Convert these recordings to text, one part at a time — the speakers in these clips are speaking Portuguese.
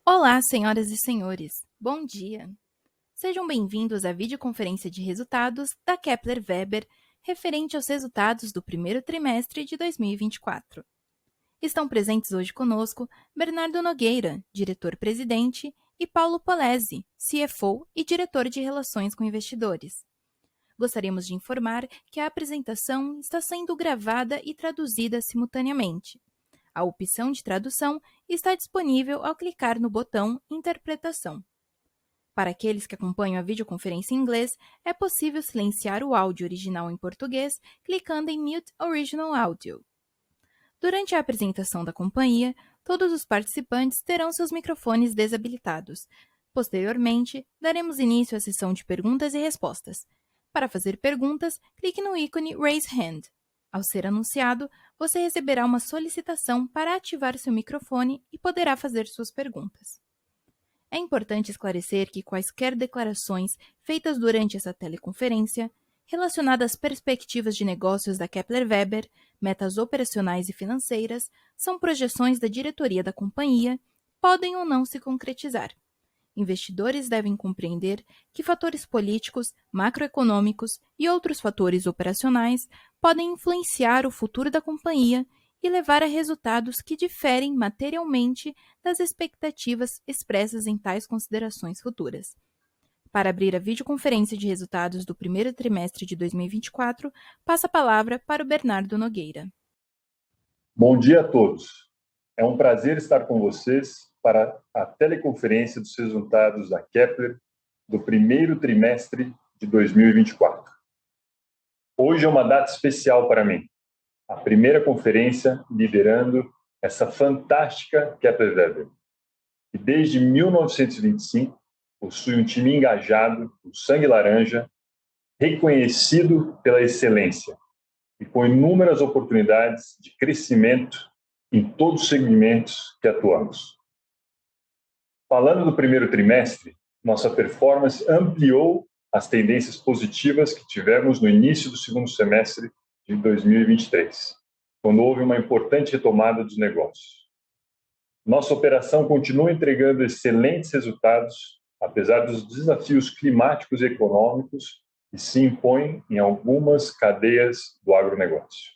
Olá, senhoras e senhores. Bom dia. Sejam bem-vindos à videoconferência de resultados da Kepler Weber referente aos resultados do primeiro trimestre de 2024. Estão presentes hoje conosco Bernardo Nogueira, diretor-presidente, e Paulo Polezi, CFO e diretor de Relações com Investidores. Gostaríamos de informar que a apresentação está sendo gravada e traduzida simultaneamente. A opção de tradução está disponível ao clicar no botão Interpretação. Para aqueles que acompanham a videoconferência em inglês, é possível silenciar o áudio original em português clicando em Mute Original Audio. Durante a apresentação da companhia, todos os participantes terão seus microfones desabilitados. Posteriormente, daremos início à sessão de perguntas e respostas. Para fazer perguntas, clique no ícone Raise Hand. Ao ser anunciado, você receberá uma solicitação para ativar seu microfone e poderá fazer suas perguntas. É importante esclarecer que quaisquer declarações feitas durante essa teleconferência, relacionadas às perspectivas de negócios da Kepler Weber, metas operacionais e financeiras, são projeções da diretoria da companhia, podem ou não se concretizar. Investidores devem compreender que fatores políticos, macroeconômicos e outros fatores operacionais podem influenciar o futuro da companhia e levar a resultados que diferem materialmente das expectativas expressas em tais considerações futuras. Para abrir a videoconferência de resultados do primeiro trimestre de 2024, passo a palavra para o Bernardo Nogueira. Bom dia a todos. É um prazer estar com vocês para a teleconferência dos resultados da Kepler do primeiro trimestre de 2024. Hoje é uma data especial para mim. A primeira conferência liderando essa fantástica Kepler Weber, que desde 1925 possui um time engajado, o sangue laranja, reconhecido pela excelência e com inúmeras oportunidades de crescimento em todos os segmentos que atuamos. Falando do primeiro trimestre, nossa performance ampliou as tendências positivas que tivemos no início do segundo semestre de 2023, quando houve uma importante retomada dos negócios. Nossa operação continua entregando excelentes resultados, apesar dos desafios climáticos e econômicos que se impõem em algumas cadeias do agronegócio.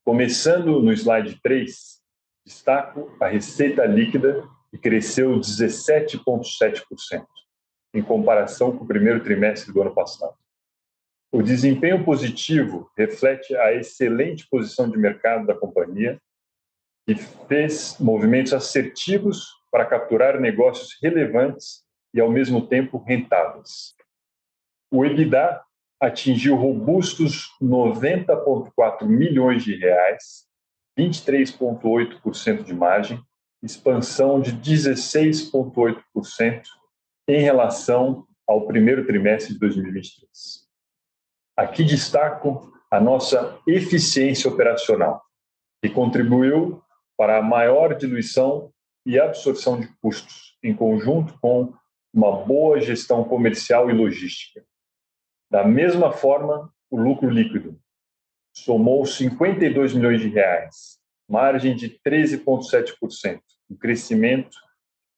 Começando no slide 3, destaco a receita líquida, que cresceu 17,7%, em comparação com o primeiro trimestre do ano passado. O desempenho positivo reflete a excelente posição de mercado da companhia, que fez movimentos assertivos para capturar negócios relevantes e, ao mesmo tempo, rentáveis. O EBITDA atingiu robustos 90,4 milhões de reais, 23,8% de margem, expansão de 16,8% em relação ao primeiro trimestre de 2023. Aqui destaco a nossa eficiência operacional, que contribuiu para a maior diluição e absorção de custos, em conjunto com uma boa gestão comercial e logística. Da mesma forma, o lucro líquido somou 52 milhões de reais, margem de 13,7%, um crescimento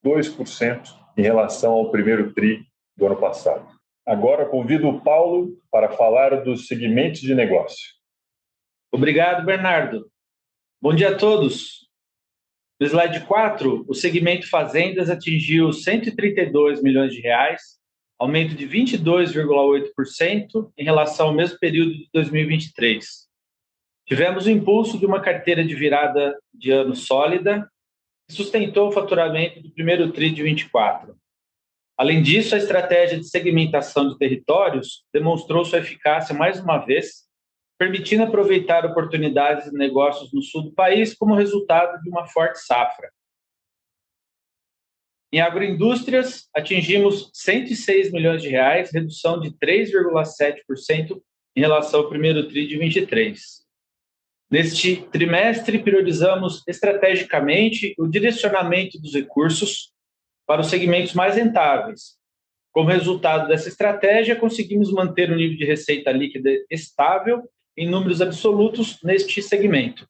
de 2% em relação ao primeiro tri do ano passado. Agora convido o Paulo para falar dos segmentos de negócio. Obrigado, Bernardo. Bom dia a todos. No slide 4, o segmento Fazendas atingiu 132 milhões de reais, aumento de 22,8% em relação ao mesmo período de 2023. Tivemos o impulso de uma carteira de virada de ano sólida, que sustentou o faturamento do primeiro tri de 24. Além disso, a estratégia de segmentação de territórios demonstrou sua eficácia mais uma vez, permitindo aproveitar oportunidades de negócios no sul do país como resultado de uma forte safra. Em agroindústrias, atingimos 106 milhões de reais, redução de 3,7% em relação ao primeiro tri de 23. Neste trimestre, priorizamos estrategicamente o direcionamento dos recursos para os segmentos mais rentáveis. Como resultado dessa estratégia, conseguimos manter o nível de receita líquida estável em números absolutos neste segmento.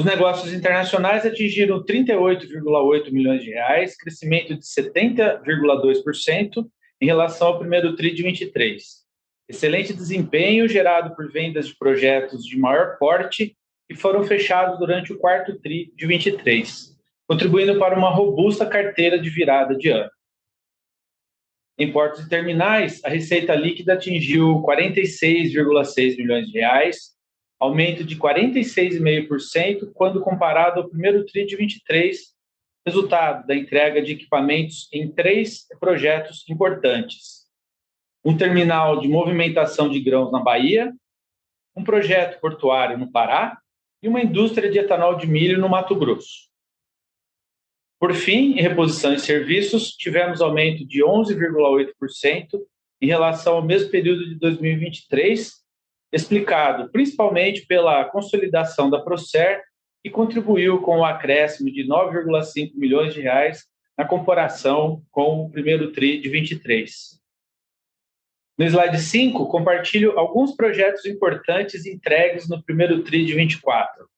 Os negócios internacionais atingiram 38,8 milhões de reais, crescimento de 70,2% em relação ao primeiro TRI de 23. Excelente desempenho gerado por vendas de projetos de maior porte que foram fechados durante o quarto TRI de 23, contribuindo para uma robusta carteira de virada de ano. Em portos e terminais, a receita líquida atingiu 46,6 milhões de reais, aumento de 46,5% quando comparado ao primeiro TRI de 23, resultado da entrega de equipamentos em 3 projetos importantes: um terminal de movimentação de grãos na Bahia, um projeto portuário no Pará e uma indústria de etanol de milho no Mato Grosso. Por fim, em reposição e serviços, tivemos aumento de 11,8% em relação ao mesmo período de 2023, explicado principalmente pela consolidação da Procer, que contribuiu com o acréscimo de 9,5 milhões de reais na comparação com o primeiro TRI de 23. No slide 5, compartilho alguns projetos importantes entregues no primeiro TRI de 24.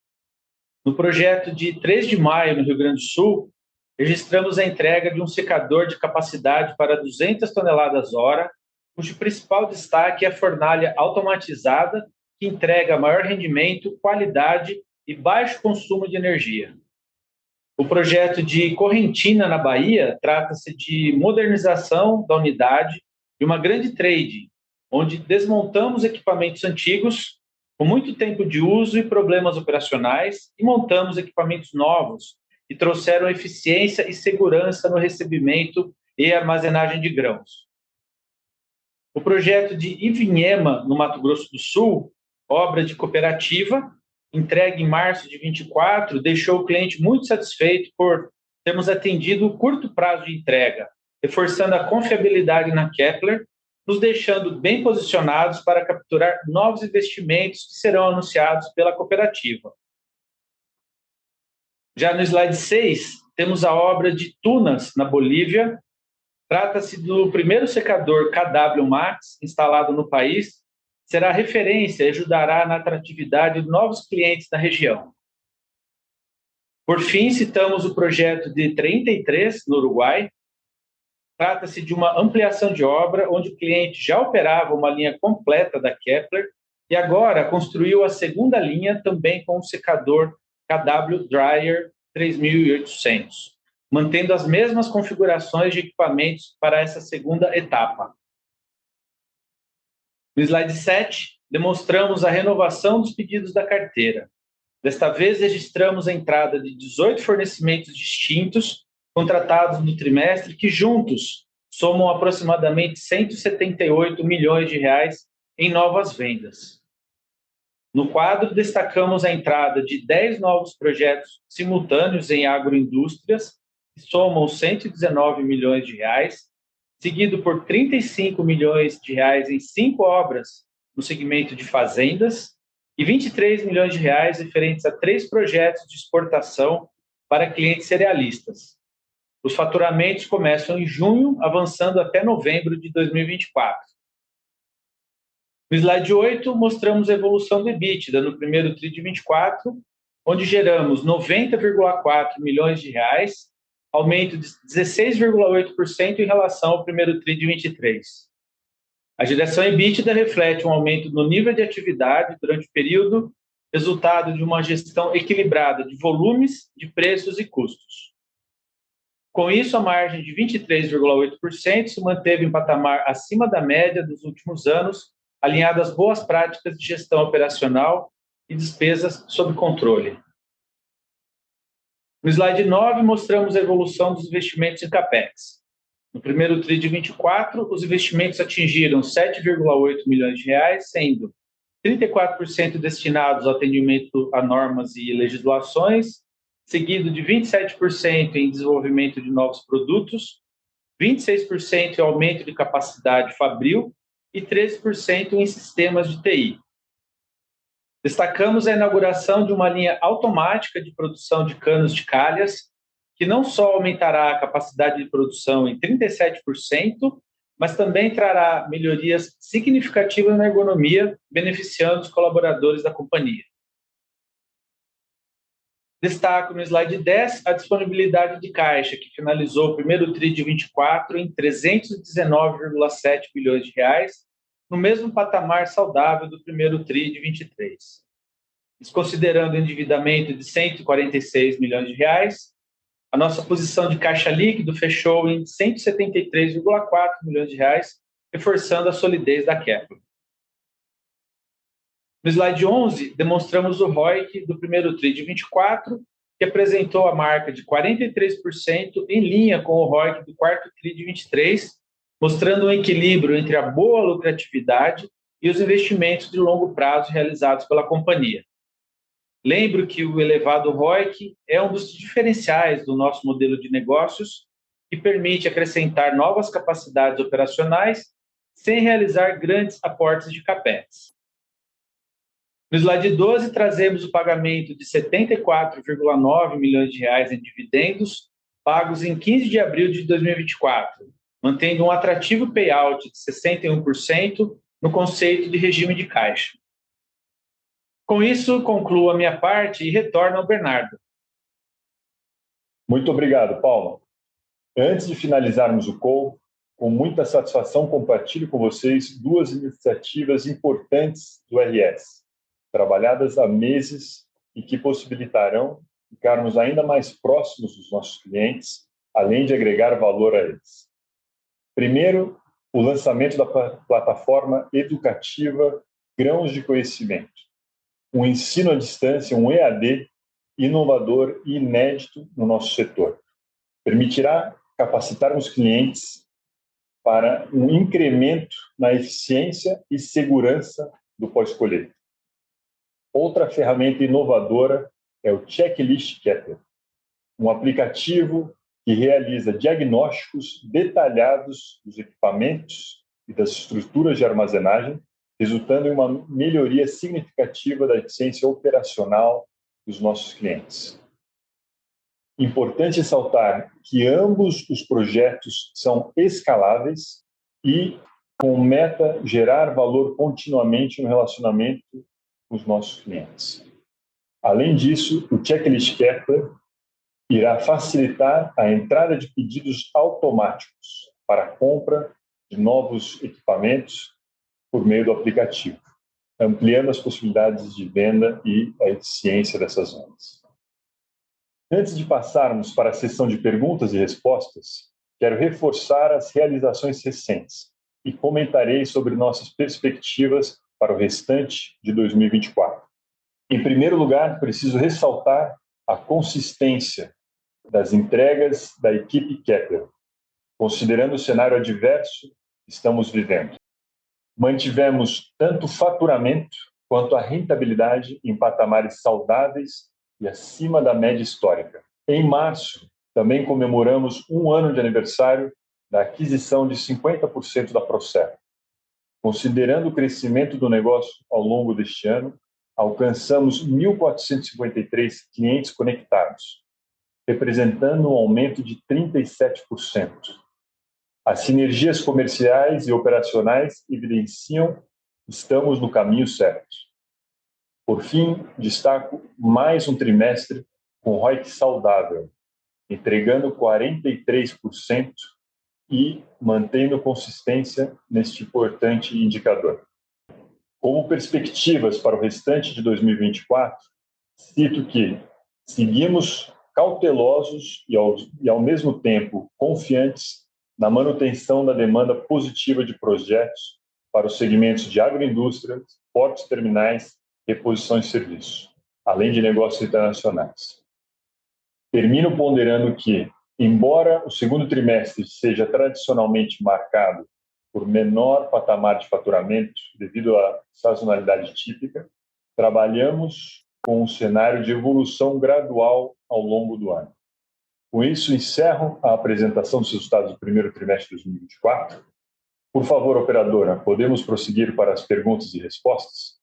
No projeto de 3 de maio, no Rio Grande do Sul, registramos a entrega de um secador de capacidade para 200 toneladas hora, cujo principal destaque é a fornalha automatizada, que entrega maior rendimento, qualidade e baixo consumo de energia. O projeto de Correntina, na Bahia, trata-se de modernização da unidade de uma grande trade, onde desmontamos equipamentos antigos, com muito tempo de uso e problemas operacionais, e montamos equipamentos novos, que trouxeram eficiência e segurança no recebimento e armazenagem de grãos. O projeto de Ivinhema, no Mato Grosso do Sul, obra de cooperativa, entregue em março de 24, deixou o cliente muito satisfeito por termos atendido o curto prazo de entrega, reforçando a confiabilidade na Kepler, nos deixando bem posicionados para capturar novos investimentos que serão anunciados pela cooperativa. Já no slide 6, temos a obra de Tunas, na Bolívia. Trata-se do primeiro secador KW Max instalado no país. Será referência e ajudará na atratividade de novos clientes da região. Por fim, citamos o projeto de 33, no Uruguai. Trata-se de uma ampliação de obra, onde o cliente já operava uma linha completa da Kepler e agora construiu a segunda linha também com o secador KW Dryer 3800, mantendo as mesmas configurações de equipamentos para essa segunda etapa. No slide 7, demonstramos a renovação dos pedidos da carteira. Desta vez, registramos a entrada de 18 fornecimentos distintos contratados no trimestre, que juntos somam aproximadamente 178 milhões de reais em novas vendas. No quadro, destacamos a entrada de 10 novos projetos simultâneos em agroindústrias, que somam 119 milhões de reais, seguido por 35 milhões de reais em 5 obras no segmento de fazendas e 23 milhões de reais referentes a 3 projetos de exportação para clientes cerealistas. Os faturamentos começam em junho, avançando até novembro de 2024. No slide 8, mostramos a evolução do EBITDA no primeiro TRI de 24, onde geramos 90,4 milhões de reais, aumento de 16,8% em relação ao primeiro TRI de 23. A geração EBITDA reflete um aumento no nível de atividade durante o período, resultado de uma gestão equilibrada de volumes, de preços e custos. Com isso, a margem de 23,8% se manteve em patamar acima da média dos últimos anos, alinhado às boas práticas de gestão operacional e despesas sob controle. No slide 9, mostramos a evolução dos investimentos em CAPEX. No primeiro TRI de 24, os investimentos atingiram 7,8 milhões de reais, sendo 34% destinados ao atendimento a normas e legislações, seguido de 27% em desenvolvimento de novos produtos, 26% em aumento de capacidade fabril e 13% em sistemas de TI. Destacamos a inauguração de uma linha automática de produção de canos de calhas, que não só aumentará a capacidade de produção em 37%, mas também trará melhorias significativas na ergonomia, beneficiando os colaboradores da companhia. Destaco no slide 10 a disponibilidade de caixa, que finalizou o primeiro TRI de 24 em 319,7 bilhões de reais, no mesmo patamar saudável do primeiro TRI de 23. Desconsiderando o endividamento de 146 milhões de reais, a nossa posição de caixa líquido fechou em 173,4 milhões de reais, reforçando a solidez da Kepler. No slide 11, demonstramos o ROIC do primeiro TRI de 24, que apresentou a marca de 43% em linha com o ROIC do quarto TRI de 23, mostrando um equilíbrio entre a boa lucratividade e os investimentos de longo prazo realizados pela companhia. Lembro que o elevado ROIC é um dos diferenciais do nosso modelo de negócios, que permite acrescentar novas capacidades operacionais sem realizar grandes aportes de CAPEX. No slide 12, trazemos o pagamento de 74,9 milhões de reais em dividendos, pagos em 15 de abril de 2024, mantendo um atrativo payout de 61% no conceito de regime de caixa. Com isso, concluo a minha parte e retorno ao Bernardo. Muito obrigado, Paulo. Antes de finalizarmos o call, com muita satisfação compartilho com vocês duas iniciativas importantes do RS, trabalhadas há meses e que possibilitarão ficarmos ainda mais próximos dos nossos clientes, além de agregar valor a eles. Primeiro, o lançamento da plataforma educativa Grãos de Conhecimento, um ensino à distância, um EAD, inovador e inédito no nosso setor. Permitirá capacitarmos clientes para um incremento na eficiência e segurança do pós-colheita. Outra ferramenta inovadora é o Checklist Kepler, um aplicativo que realiza diagnósticos detalhados dos equipamentos e das estruturas de armazenagem, resultando em uma melhoria significativa da eficiência operacional dos nossos clientes. Importante ressaltar que ambos os projetos são escaláveis e com meta gerar valor continuamente no relacionamento com os nossos clientes. Além disso, o Checklist Kepler irá facilitar a entrada de pedidos automáticos para a compra de novos equipamentos por meio do aplicativo, ampliando as possibilidades de venda e a eficiência dessas vendas. Antes de passarmos para a sessão de perguntas e respostas, quero reforçar as realizações recentes e comentarei sobre nossas perspectivas para o restante de 2024. Em primeiro lugar, preciso ressaltar a consistência das entregas da equipe Kepler, considerando o cenário adverso que estamos vivendo. Mantivemos tanto o faturamento quanto a rentabilidade em patamares saudáveis e acima da média histórica. Em março, também comemoramos 1 ano de aniversário da aquisição de 50% da Procer. Considerando o crescimento do negócio ao longo deste ano, alcançamos 1.453 clientes conectados, representando um aumento de 37%. As sinergias comerciais e operacionais evidenciam que estamos no caminho certo. Por fim, destaco mais um trimestre com ROIC saudável, entregando 43% e mantendo consistência neste importante indicador. Como perspectivas para o restante de 2024, cito que seguimos cautelosos e ao mesmo tempo confiantes na manutenção da demanda positiva de projetos para os segmentos de agroindústria, portos terminais, reposição de serviços, além de negócios internacionais. Termino ponderando que, embora o segundo trimestre seja tradicionalmente marcado por menor patamar de faturamento devido à sazonalidade típica, trabalhamos com um cenário de evolução gradual ao longo do ano. Com isso, encerro a apresentação dos resultados do primeiro trimestre de 2024. Por favor, operadora, podemos prosseguir para as perguntas e respostas?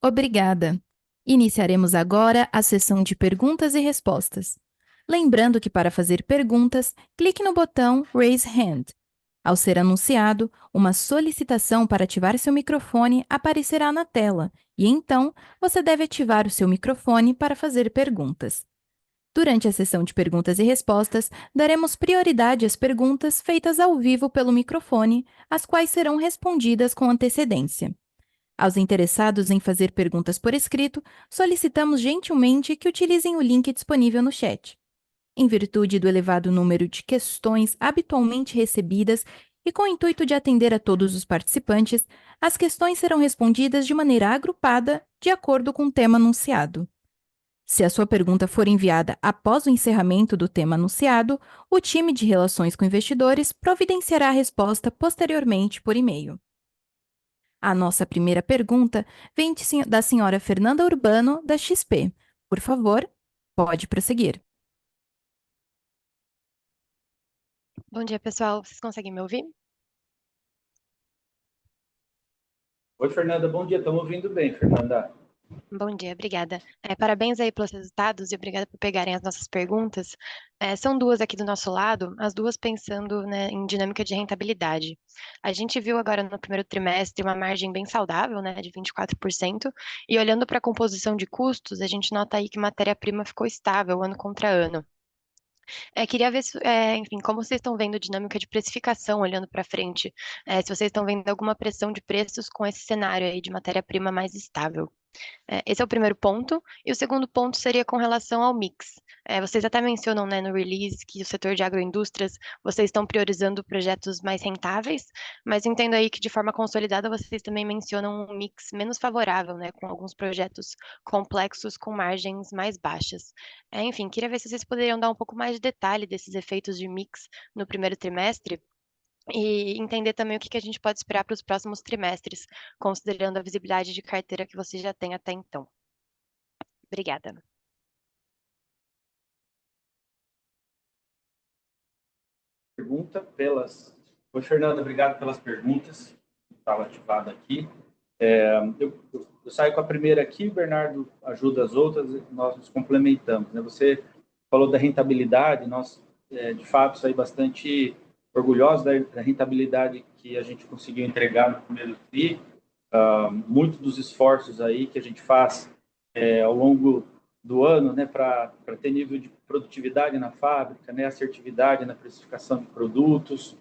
Obrigada. Iniciaremos agora a sessão de perguntas e respostas. Lembrando que para fazer perguntas, clique no botão Raise Hand. Ao ser anunciado, uma solicitação para ativar seu microfone aparecerá na tela e então você deve ativar o seu microfone para fazer perguntas. Durante a sessão de perguntas e respostas, daremos prioridade às perguntas feitas ao vivo pelo microfone, as quais serão respondidas com antecedência. Aos interessados em fazer perguntas por escrito, solicitamos gentilmente que utilizem o link disponível no chat. Em virtude do elevado número de questões habitualmente recebidas e com o intuito de atender a todos os participantes, as questões serão respondidas de maneira agrupada, de acordo com o tema anunciado. Se a sua pergunta for enviada após o encerramento do tema anunciado, o time de relações com investidores providenciará a resposta posteriormente por e-mail. A nossa primeira pergunta vem da senhora Fernanda Urbano, da XP. Por favor, pode prosseguir. Bom dia, pessoal. Vocês conseguem me ouvir? Oi, Fernanda, bom dia. Estamos ouvindo bem, Fernanda. Bom dia, obrigada. Parabéns aí pelos resultados e obrigada por pegarem as nossas perguntas. São duas aqui do nosso lado, as duas pensando, né, em dinâmica de rentabilidade. A gente viu agora no primeiro trimestre uma margem bem saudável, né, de 24%, e olhando para a composição de custos, a gente nota aí que matéria-prima ficou estável ano contra ano. Queria ver, enfim, como vocês estão vendo dinâmica de precificação olhando para frente, se vocês estão vendo alguma pressão de preços com esse cenário aí de matéria-prima mais estável. Esse é o primeiro ponto. E o segundo ponto seria com relação ao mix. Vocês até mencionam, né, no release que o setor de agroindústrias, vocês estão priorizando projetos mais rentáveis, mas entendo aí que de forma consolidada vocês também mencionam um mix menos favorável, né, com alguns projetos complexos com margens mais baixas. Enfim, queria ver se vocês poderiam dar um pouco mais de detalhe desses efeitos de mix no primeiro trimestre, e entender também o que a gente pode esperar para os próximos trimestres, considerando a visibilidade de carteira que você já tem até então. Obrigada. Oi, Fernanda, obrigado pelas perguntas. Estava ativado aqui. Eu saio com a primeira aqui, o Bernardo ajuda as outras, nós nos complementamos, né? Você falou da rentabilidade, nós, de fato, saí bastante orgulhosos da rentabilidade que a gente conseguiu entregar no primeiro TRI. Muito dos esforços aí que a gente faz ao longo do ano, né, para ter nível de produtividade na fábrica, né, assertividade na precificação de produtos,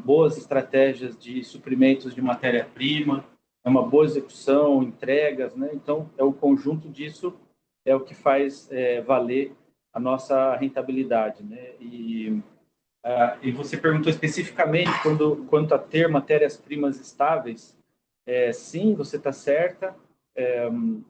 boas estratégias de suprimentos de matéria-prima, uma boa execução, entregas, né? Então, o conjunto disso é o que faz valer a nossa rentabilidade, né? E você perguntou especificamente quanto a ter matérias-primas estáveis. Sim, você está certa.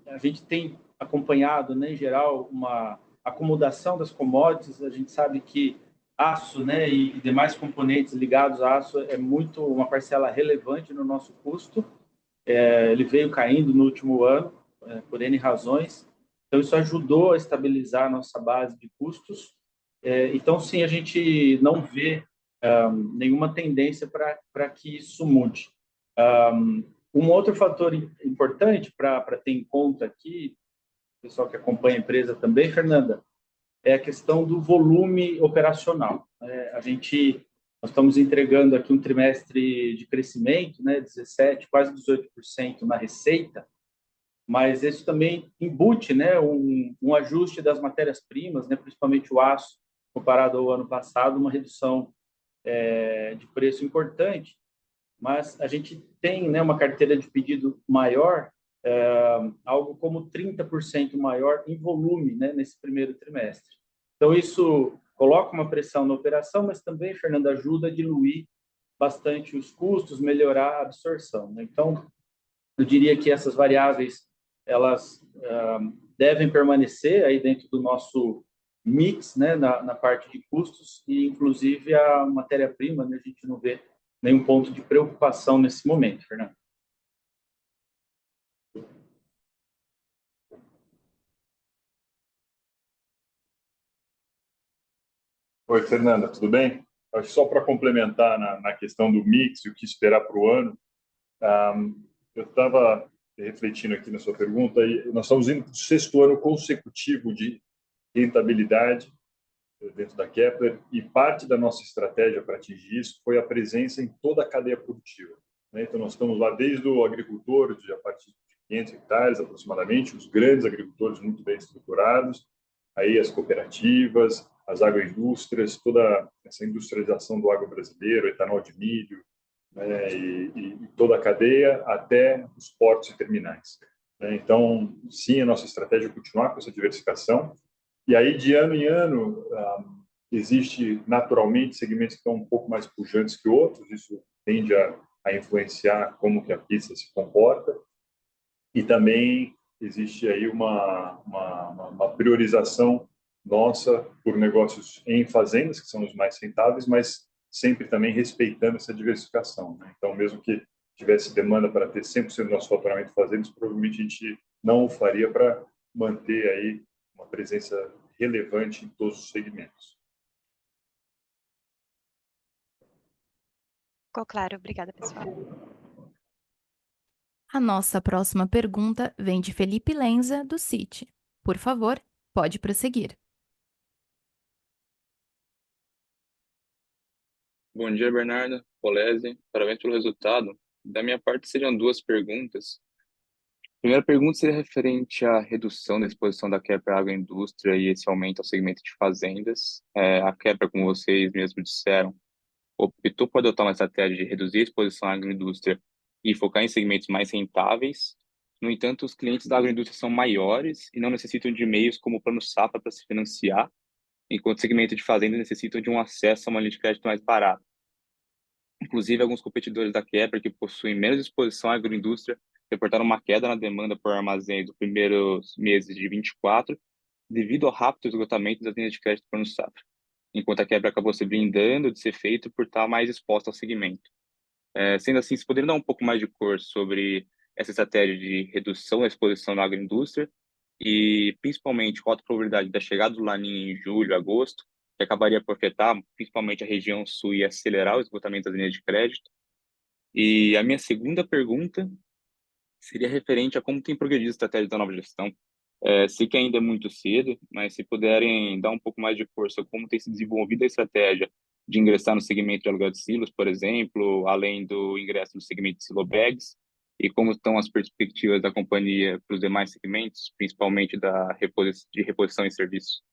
A gente tem acompanhado, né, em geral, uma acomodação das commodities. A gente sabe que aço, né, e demais componentes ligados a aço é muito uma parcela relevante no nosso custo. Ele veio caindo no último ano, por N razões. Então, isso ajudou a estabilizar a nossa base de custos. Então, sim, a gente não vê nenhuma tendência para que isso mude. Um outro fator importante para ter em conta aqui, o pessoal que acompanha a empresa também, Fernanda, é a questão do volume operacional. Nós estamos entregando aqui um trimestre de crescimento, né, 17, quase 18% na receita, mas isso também embute, né, um ajuste das matérias-primas, né, principalmente o aço, comparado ao ano passado, uma redução de preço importante, mas a gente tem, né, uma carteira de pedido maior, algo como 30% maior em volume, né, nesse primeiro trimestre. Então, isso coloca uma pressão na operação, mas também, Fernanda, ajuda a diluir bastante os custos, melhorar a absorção, né? Então, eu diria que essas variáveis, elas devem permanecer aí dentro do nosso mix, né, na parte de custos, e inclusive a matéria-prima, né, a gente não vê nenhum ponto de preocupação nesse momento, Fernando. Oi, Fernanda, tudo bem? Acho que só para complementar na questão do mix e o que esperar para o ano, eu estava refletindo aqui na sua pergunta e nós estamos indo para o 6º ano consecutivo de rentabilidade dentro da Kepler, e parte da nossa estratégia para atingir isso foi a presença em toda a cadeia produtiva, né? Então, nós estamos lá desde o agricultor, de a partir de 500 hectares aproximadamente, os grandes agricultores muito bem estruturados, aí as cooperativas, as agroindústrias, toda essa industrialização do agro brasileiro, etanol de milho, né, e toda a cadeia até os portos e terminais, né? Então, sim, a nossa estratégia é continuar com essa diversificação. E aí, de ano em ano, existe naturalmente segmentos que estão um pouco mais pujantes que outros, isso tende a influenciar como que a pizza se comporta, e também existe aí uma priorização nossa por negócios em fazendas, que são os mais rentáveis, mas sempre também respeitando essa diversificação, né? Então, mesmo que tivesse demanda para ter 100% do nosso faturamento em fazendas, provavelmente a gente não o faria para manter aí uma presença relevante em todos os segmentos. Ficou claro. Obrigada, pessoal. A nossa próxima pergunta vem de Felipe Lenza, do Citi. Por favor, pode prosseguir. Bom dia, Bernardo, Polese. Parabéns pelo resultado. Da minha parte, seriam duas perguntas. A primeira pergunta seria referente à redução da exposição da Kepler à agroindústria e esse aumento ao segmento de fazendas. A Kepler, como vocês mesmos disseram, optou por adotar uma estratégia de reduzir a exposição à agroindústria e focar em segmentos mais rentáveis. No entanto, os clientes da agroindústria são maiores e não necessitam de meios como o Plano Safra para se financiar, enquanto o segmento de fazenda necessita de um acesso a uma linha de crédito mais barata. Inclusive, alguns competidores da Kepler que possuem menos exposição à agroindústria reportaram uma queda na demanda por armazéns nos primeiros meses de 24, devido ao rápido esgotamento das linhas de crédito Plano Safra, enquanto a Kepler acabou se blindando de ser feito por estar mais exposta ao segmento. Sendo assim, se poderia dar um pouco mais de cor sobre essa estratégia de redução da exposição na agroindústria e, principalmente, qual a probabilidade da chegada do Laninha em julho, agosto, que acabaria por afetar principalmente a região sul e acelerar o esgotamento das linhas de crédito. E a minha segunda pergunta seria referente a como tem progredido a estratégia da nova gestão. Sei que ainda é muito cedo, mas se puderem dar um pouco mais de força, como tem se desenvolvido a estratégia de ingressar no segmento de aluguel de silos, por exemplo, além do ingresso no segmento de silo bags, e como estão as perspectivas da companhia para os demais segmentos, principalmente de reposição e serviços.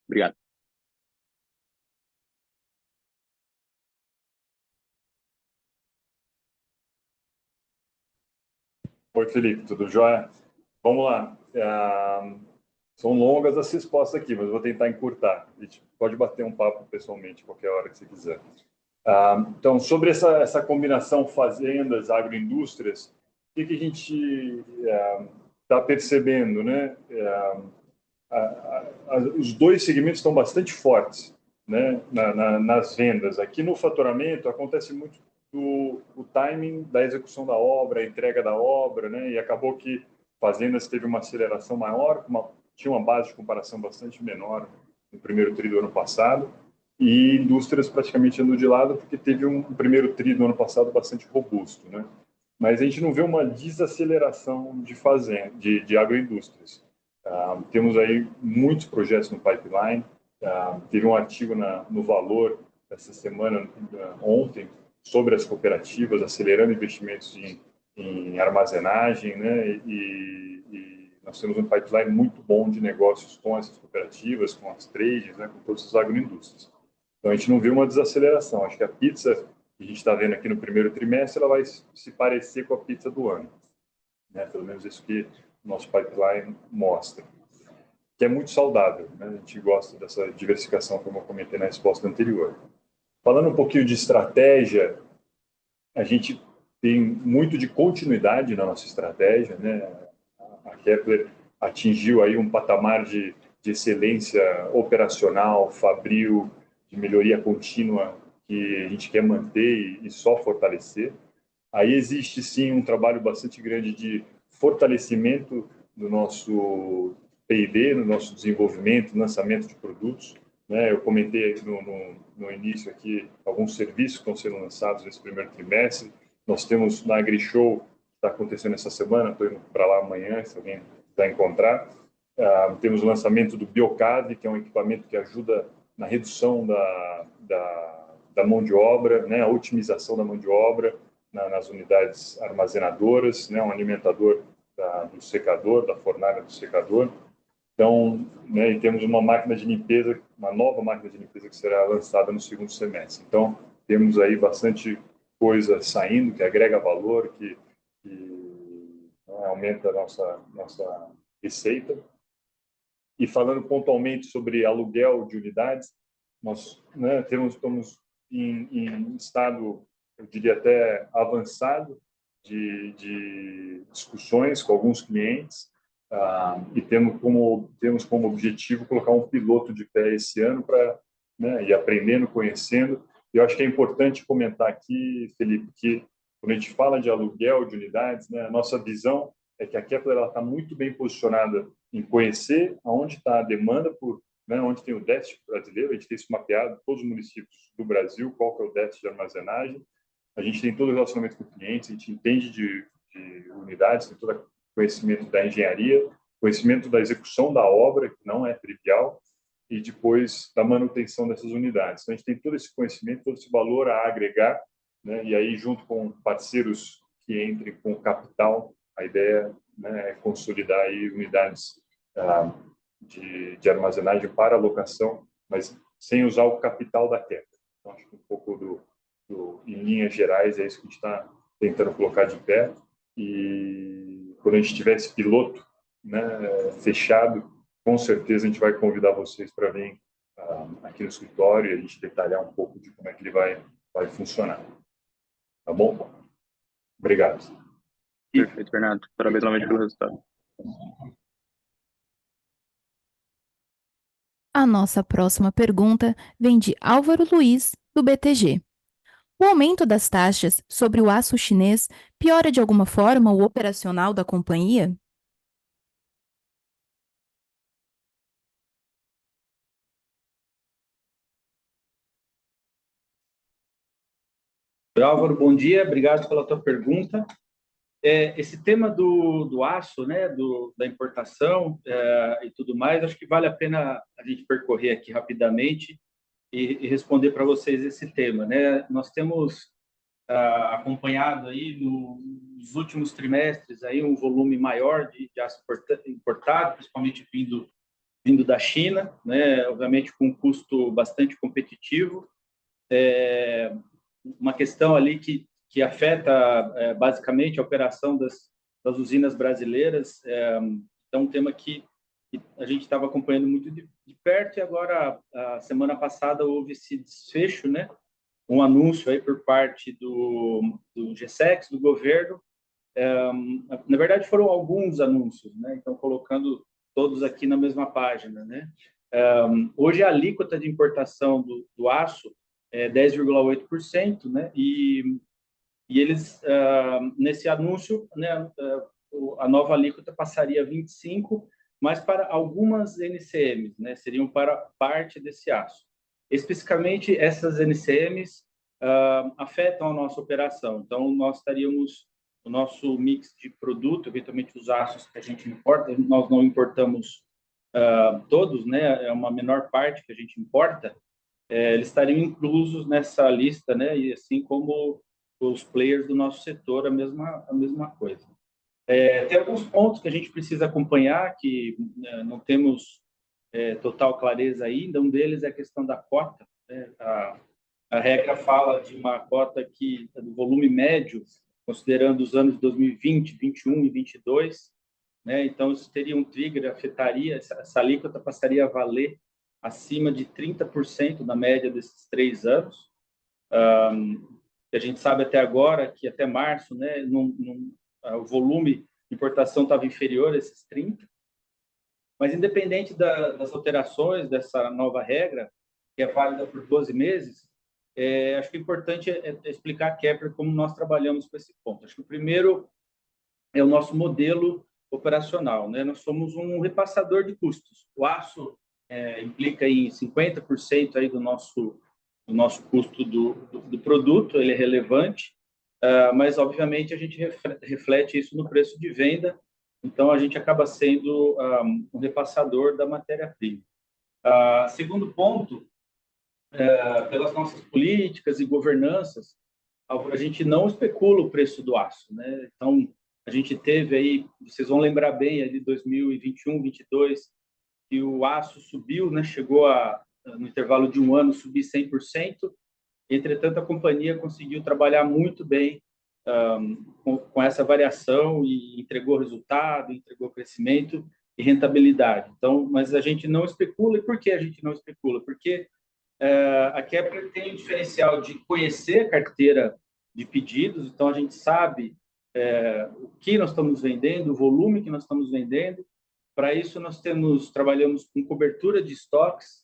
Obrigado. Oi, Felipe, tudo jóia? Vamos lá. São longas as respostas aqui, mas vou tentar encurtar. A gente pode bater um papo pessoalmente, qualquer hora que você quiser. Então, sobre essa combinação fazendas, agroindústrias, o que a gente está percebendo, né? Os dois segmentos estão bastante fortes, né, nas vendas. Aqui no faturamento acontece muito o timing da execução da obra, a entrega da obra, né, e acabou que fazendas teve uma aceleração maior, tinha uma base de comparação bastante menor no primeiro tri do ano passado, e indústrias praticamente andou de lado porque teve um primeiro tri do ano passado bastante robusto, né? Mas a gente não vê uma desaceleração de agroindústrias. Temos aí muitos projetos no pipeline. Teve um artigo no Valor essa semana, ontem, sobre as cooperativas acelerando investimentos em armazenagem, né? E nós temos um pipeline muito bom de negócios com essas cooperativas, com as trades, né? Com todas as agroindústrias. Então a gente não vê uma desaceleração. Acho que a pizza que a gente está vendo aqui no primeiro trimestre, ela vai se parecer com a pizza do ano, né? Pelo menos isso que o nosso pipeline mostra, que é muito saudável, né? A gente gosta dessa diversificação, como eu comentei na resposta anterior. Falando um pouquinho de estratégia, a gente tem muito de continuidade na nossa estratégia, né? A Kepler atingiu aí um patamar de excelência operacional, fabril, de melhoria contínua que a gente quer manter e só fortalecer. Aí existe sim um trabalho bastante grande de fortalecimento do nosso P&D, no nosso desenvolvimento, lançamento de produtos, né? Eu comentei no início aqui alguns serviços que estão sendo lançados nesse primeiro trimestre. Nós temos na AgriShow, que está acontecendo essa semana, estou indo para lá amanhã, se alguém quiser encontrar. Temos o lançamento do BioCAD, que é um equipamento que ajuda na redução da mão de obra, né, a otimização da mão de obra nas unidades armazenadoras, né, um alimentador do secador, da fornalha do secador. Então, né, e temos uma máquina de limpeza, uma nova máquina de limpeza que será lançada no segundo semestre. Então, temos aí bastante coisa saindo, que agrega valor, que né, aumenta a nossa receita. E falando pontualmente sobre aluguel de unidades, nós, né, estamos em estado, eu diria até avançado, de discussões com alguns clientes, e temos como objetivo colocar um piloto de pé esse ano para, né, ir aprendendo, conhecendo. E eu acho que é importante comentar aqui, Felipe, que quando a gente fala de aluguel de unidades, né, a nossa visão é que a Kepler está muito bem posicionada em conhecer aonde está a demanda por, né, onde tem o déficit brasileiro. A gente tem isso mapeado, todos os municípios do Brasil, qual que é o déficit de armazenagem. A gente tem todo o relacionamento com o cliente, a gente entende de unidades, tem todo o conhecimento da engenharia, conhecimento da execução da obra, que não é trivial, e depois da manutenção dessas unidades. Então, a gente tem todo esse conhecimento, todo esse valor a agregar, né, e aí, junto com parceiros que entrem com capital, a ideia, né, é consolidar aí unidades de armazenagem para alocação, mas sem usar o capital da Kepler. Então, acho que um pouco em linhas gerais, é isso que a gente está tentando colocar de pé. E quando a gente tiver esse piloto, né, fechado, com certeza a gente vai convidar vocês para vir aqui no escritório e a gente detalhar um pouco de como é que ele vai funcionar. Tá bom? Obrigado. Perfeito, Bernardo. Parabéns novamente pelo resultado. A nossa próxima pergunta vem de Álvaro Luiz, do BTG. O aumento das taxas sobre o aço chinês piora de alguma forma o operacional da companhia? Álvaro, bom dia, obrigado pela tua pergunta. Esse tema do aço, né, da importação e tudo mais, acho que vale a pena a gente percorrer aqui rapidamente e responder para vocês esse tema, né? Nós temos acompanhado aí nos últimos trimestres aí um volume maior de aço importado, principalmente vindo da China, né? Obviamente com um custo bastante competitivo. Uma questão ali que afeta basicamente a operação das usinas brasileiras. É um tema que a gente estava acompanhando muito de perto, e agora, a semana passada, houve esse desfecho, né? Um anúncio aí por parte do GSEX, do governo. Na verdade, foram alguns anúncios, né? Então, colocando todos aqui na mesma página, né? Hoje, a alíquota de importação do aço é 10,8%, né? E eles, nesse anúncio, né, a nova alíquota passaria a 25%, mas para algumas NCMs, né? Seriam para parte desse aço. Especificamente, essas NCMs afetam a nossa operação. Então, nós estaríamos, o nosso mix de produto, eventualmente os aços que a gente importa, nós não importamos todos, né? É uma menor parte que a gente importa, eles estariam inclusos nessa lista, né? E assim como os players do nosso setor, a mesma coisa. Tem alguns pontos que a gente precisa acompanhar, que não temos total clareza ainda. Um deles é a questão da cota, né? A regra fala de uma cota que do volume médio, considerando os anos de 2020, 21 e 22, né? Então, isso teria um trigger, afetaria, essa alíquota passaria a valer acima de 30% na média desses 3 anos. A gente sabe até agora que até março, né, o volume de importação estava inferior a esses 30%. Mas, independente das alterações dessa nova regra, que é válida por 12 meses, acho que é importante explicar a Kepler como nós trabalhamos com esse ponto. Acho que o primeiro é o nosso modelo operacional, né? Nós somos um repassador de custos. O aço implica em 50% aí do nosso custo do produto, ele é relevante, mas, obviamente, a gente reflete isso no preço de venda, então a gente acaba sendo um repassador da matéria-prima. Segundo ponto pelas nossas políticas e governanças, a gente não especula o preço do aço, né? Então, a gente teve aí, vocês vão lembrar bem, ali 2021, 22, que o aço subiu, né? Chegou no intervalo de um ano, subir 100%. Entretanto, a companhia conseguiu trabalhar muito bem com essa variação e entregou resultado, entregou crescimento e rentabilidade. Então, mas a gente não especula. E por que a gente não especula? Porque a Kepler tem o diferencial de conhecer a carteira de pedidos, então a gente sabe o que nós estamos vendendo, o volume que nós estamos vendendo. Para isso, nós trabalhamos com cobertura de estoques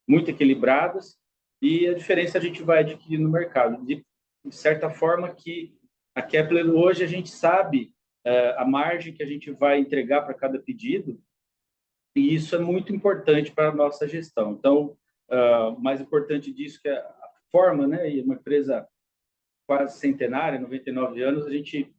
muito equilibradas, e a diferença a gente vai adquirir no mercado. De certa forma, que a Kepler hoje a gente sabe a margem que a gente vai entregar para cada pedido, e isso é muito importante para a nossa gestão. Então, mais importante disso que a forma, né, e uma empresa quase centenária, 99 anos, a gente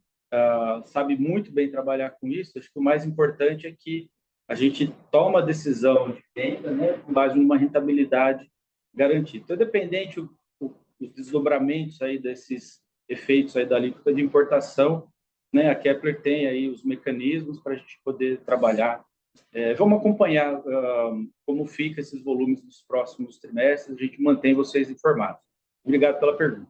sabe muito bem trabalhar com isso. Acho que o mais importante é que a gente toma a decisão de venda, né, com base numa rentabilidade garantida. Então, independente os desdobramentos aí desses efeitos aí da alíquota de importação, né, a Kepler tem aí os mecanismos para a gente poder trabalhar. Vamos acompanhar como fica esses volumes nos próximos trimestres, a gente mantém vocês informados. Obrigado pela pergunta.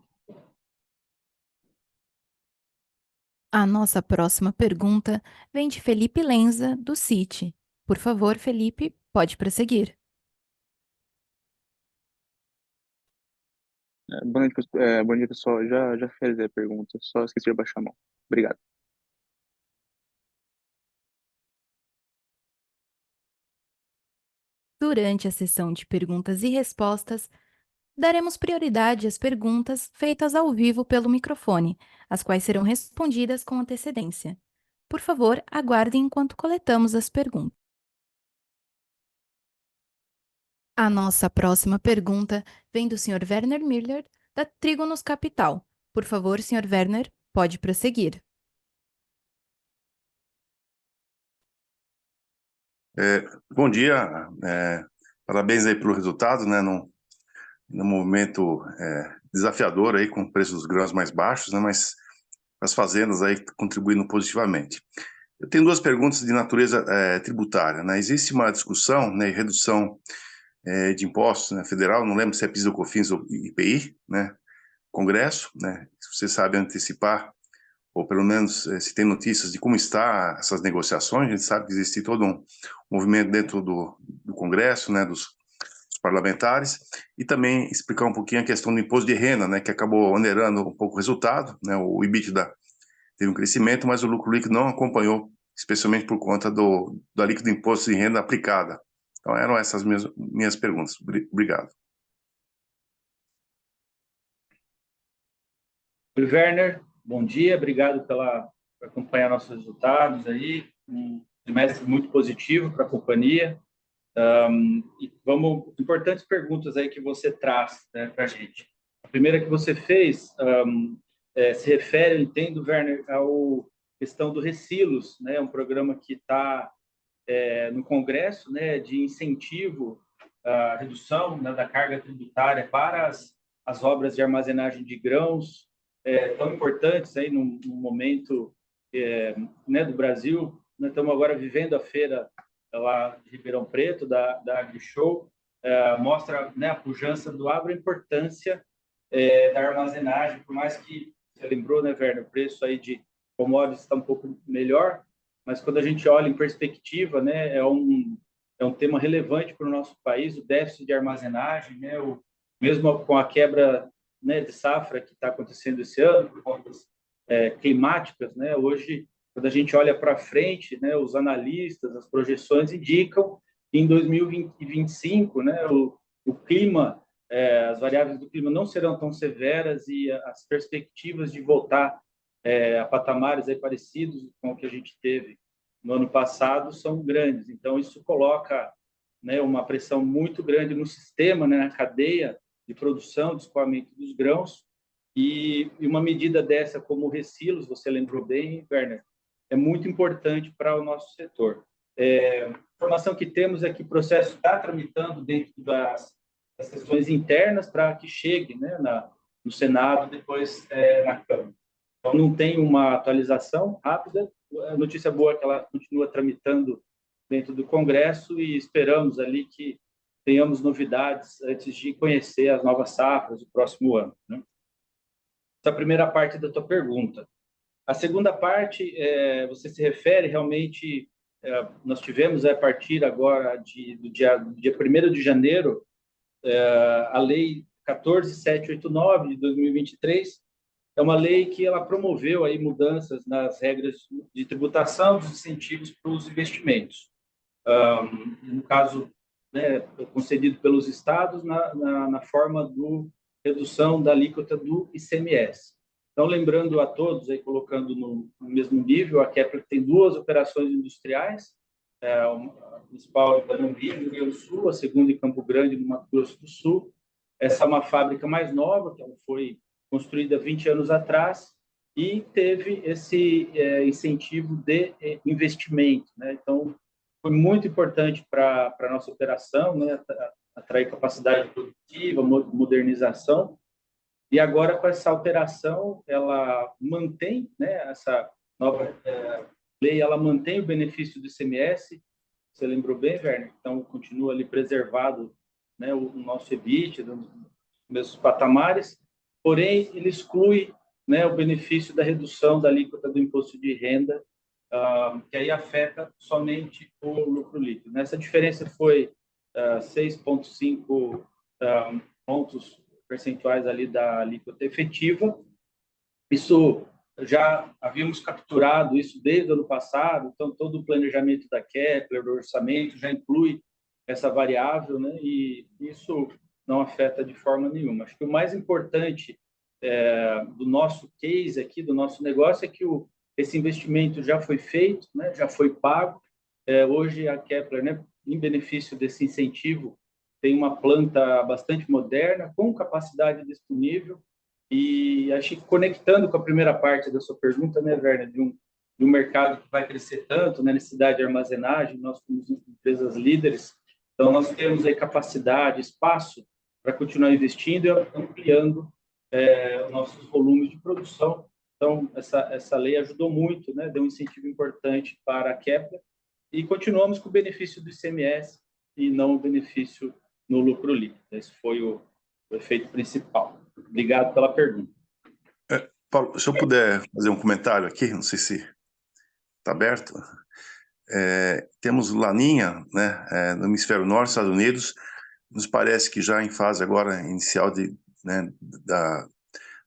A nossa próxima pergunta vem de Felipe Lenza, do Citi. Por favor, Felipe, pode prosseguir. Bom dia, pessoal. Já fiz a pergunta, só esqueci de baixar a mão. Obrigado. Durante a sessão de perguntas e respostas, daremos prioridade às perguntas feitas ao vivo pelo microfone, as quais serão respondidas com antecedência. Por favor, aguardem enquanto coletamos as perguntas. A nossa próxima pergunta vem do Sr. Werner Miller, da Trígonos Capital. Por favor, Sr. Werner, pode prosseguir. Bom dia, parabéns aí pelo resultado, né, num momento desafiador aí com o preço dos grãos mais baixos, né, mas as fazendas aí contribuindo positivamente. Eu tenho duas perguntas de natureza tributária, né? Existe uma discussão, né, redução de impostos, né, federal, não lembro se é PIS ou COFINS ou IPI, né, Congresso, né, se você sabe antecipar, ou pelo menos se tem notícias de como está essas negociações. A gente sabe que existe todo um movimento dentro do Congresso, né, dos parlamentares, e também explicar um pouquinho a questão do imposto de renda, né, que acabou onerando um pouco o resultado, né, o EBITDA teve um crescimento, mas o lucro líquido não acompanhou, especialmente por conta da alíquota do imposto de renda aplicada. Então, eram essas minhas perguntas. Obrigado. Oi, Werner. Bom dia. Obrigado por acompanhar nossos resultados aí. Um trimestre muito positivo para a companhia. Importantes perguntas aí que você traz, né, para a gente. A primeira que você fez se refere, eu entendo, Werner, à questão do Resilos, né, um programa que está no Congresso, né, de incentivo à redução, né, da carga tributária para as obras de armazenagem de grãos, tão importantes aí num momento né, do Brasil. Nós estamos agora vivendo a feira lá de Ribeirão Preto, da AgriShow, mostra, né, a pujança do agro, a importância da armazenagem, por mais que, você lembrou, né, Werner, o preço aí de commodities está um pouco melhor, mas quando a gente olha em perspectiva, né, é um tema relevante para o nosso país, o déficit de armazenagem, né, mesmo com a quebra, né, de safra que está acontecendo esse ano, por contas climáticas, né, hoje, quando a gente olha para frente, né, os analistas, as projeções indicam que em 2025, né, o clima, as variáveis do clima não serão tão severas, e as perspectivas de voltar a patamares aí parecidos com o que a gente teve no ano passado são grandes. Então, isso coloca, né, uma pressão muito grande no sistema, né, na cadeia de produção, de escoamento dos grãos, e uma medida dessa como o Resilos, você lembrou bem, Werner, é muito importante para o nosso setor. A informação que temos é que o processo está tramitando dentro das as questões internas para que chegue, né, no Senado, depois na Câmara. Então, não tem uma atualização rápida. A notícia boa é que ela continua tramitando dentro do Congresso e esperamos ali que tenhamos novidades antes de conhecer as novas safras do próximo ano, né? Essa é a primeira parte da tua pergunta. A segunda parte, você se refere realmente, nós tivemos a partir agora do dia 1º de janeiro, a Lei 14.789 de 2023, é uma lei que ela promoveu aí mudanças nas regras de tributação dos incentivos para os investimentos. No caso, né, concedido pelos estados na forma de redução da alíquota do ICMS. Então, lembrando a todos, aí, colocando no mesmo nível, a Kepler tem duas operações industriais, a principal em Panambi, no Rio Grande do Sul, a segunda em Campo Grande, no Mato Grosso do Sul. Essa é uma fábrica mais nova, que ela foi construída 20 anos atrás, e teve esse incentivo de investimento, né? Então, foi muito importante para a nossa operação, né? Atrair capacidade produtiva, modernização. E agora, com essa alteração, ela mantém, né, essa nova lei, ela mantém o benefício do ICMS. Você lembrou bem, Werner? Então, continua ali preservado, né, o nosso EBIT, nos mesmos patamares, porém, ele exclui, né, o benefício da redução da alíquota do imposto de renda, que aí afeta somente o lucro líquido. Essa diferença foi 6,5 pontos percentuais ali da alíquota efetiva. Isso já havíamos capturado isso desde o ano passado, então todo o planejamento da Kepler, do orçamento, já inclui essa variável, né? E isso não afeta de forma nenhuma. Acho que o mais importante do nosso case aqui, do nosso negócio, é que esse investimento já foi feito, né? Já foi pago. Hoje a Kepler, né, em benefício desse incentivo, tem uma planta bastante moderna, com capacidade disponível, e acho que conectando com a primeira parte da sua pergunta, né, Werner, de um mercado que vai crescer tanto, né, necessidade de armazenagem, nós somos empresas líderes, então nós temos aí capacidade, espaço para continuar investindo e ampliando nossos volumes de produção. Então, essa lei ajudou muito, né, deu um incentivo importante para a Kepler, e continuamos com o benefício do ICMS e não o benefício no lucro líquido. Esse foi o efeito principal. Obrigado pela pergunta. Paulo, se eu puder fazer um comentário aqui, não sei se está aberto. Temos Laninha, né, no hemisfério norte, Estados Unidos. Nos parece que já em fase agora inicial né,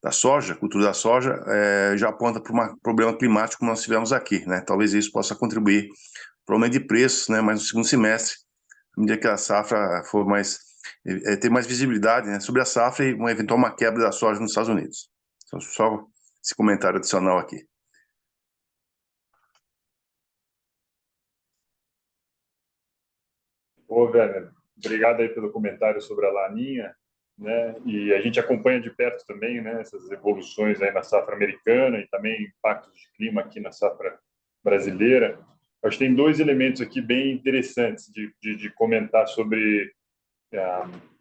da soja, cultura da soja, já aponta para um problema climático como nós tivemos aqui, né? Talvez isso possa contribuir para o aumento de preços, né, mas no segundo semestre, à medida que a safra for ter mais visibilidade, né, sobre a safra e uma eventual quebra da soja nos Estados Unidos. Então, só esse comentário adicional aqui. Ô, Werner, obrigado aí pelo comentário sobre a Laninha, né? E a gente acompanha de perto também, né, essas evoluções aí na safra americana e também impactos de clima aqui na safra brasileira. Acho que tem dois elementos aqui bem interessantes de comentar sobre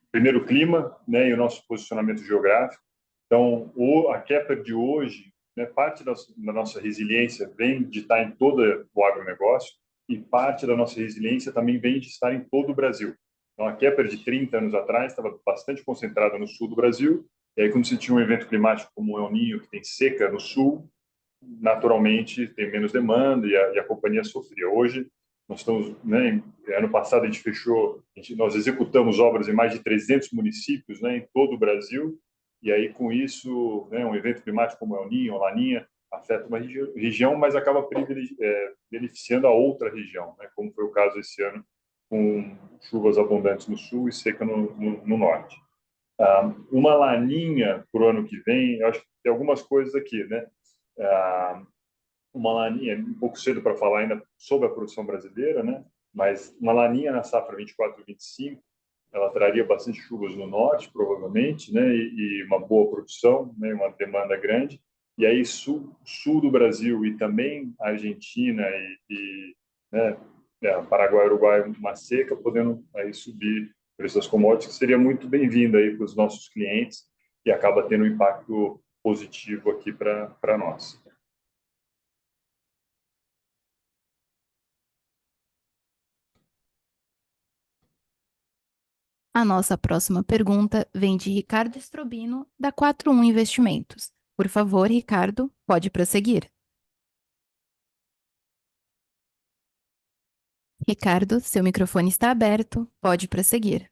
primeiro o clima, né, e o nosso posicionamento geográfico. Então, a Kepler de hoje, né, parte da nossa resiliência vem de estar em todo o agronegócio e parte da nossa resiliência também vem de estar em todo o Brasil. Então, a Kepler de 30 anos atrás estava bastante concentrada no sul do Brasil, e aí quando você tinha um evento climático como o El Niño, que tem seca no sul, naturalmente tem menos demanda e a companhia sofria. Hoje, nós estamos, né, ano passado a gente fechou, nós executamos obras em mais de 300 municípios, né, em todo o Brasil, e aí com isso, né, um evento climático como El Niño, Laninha, afeta uma região, mas acaba beneficiando a outra região, né, como foi o caso esse ano, com chuvas abundantes no sul e seca no norte. Uma Laninha para o ano que vem, eu acho que tem algumas coisas aqui, né? Uma Laninha, um pouco cedo para falar ainda sobre a produção brasileira, né? Mas uma Laninha na safra 24 e 25, ela traria bastante chuvas no norte, provavelmente, né? E uma boa produção, né? Uma demanda grande. E aí sul do Brasil e também Argentina e né? Paraguai, Uruguai, uma seca, podendo aí subir preço das commodities, que seria muito bem-vindo aí para os nossos clientes e acaba tendo um impacto positivo aqui para nós. A nossa próxima pergunta vem de Ricardo Strobino, da 41 Investimentos. Por favor, Ricardo, pode prosseguir. Ricardo, seu microfone está aberto, pode prosseguir.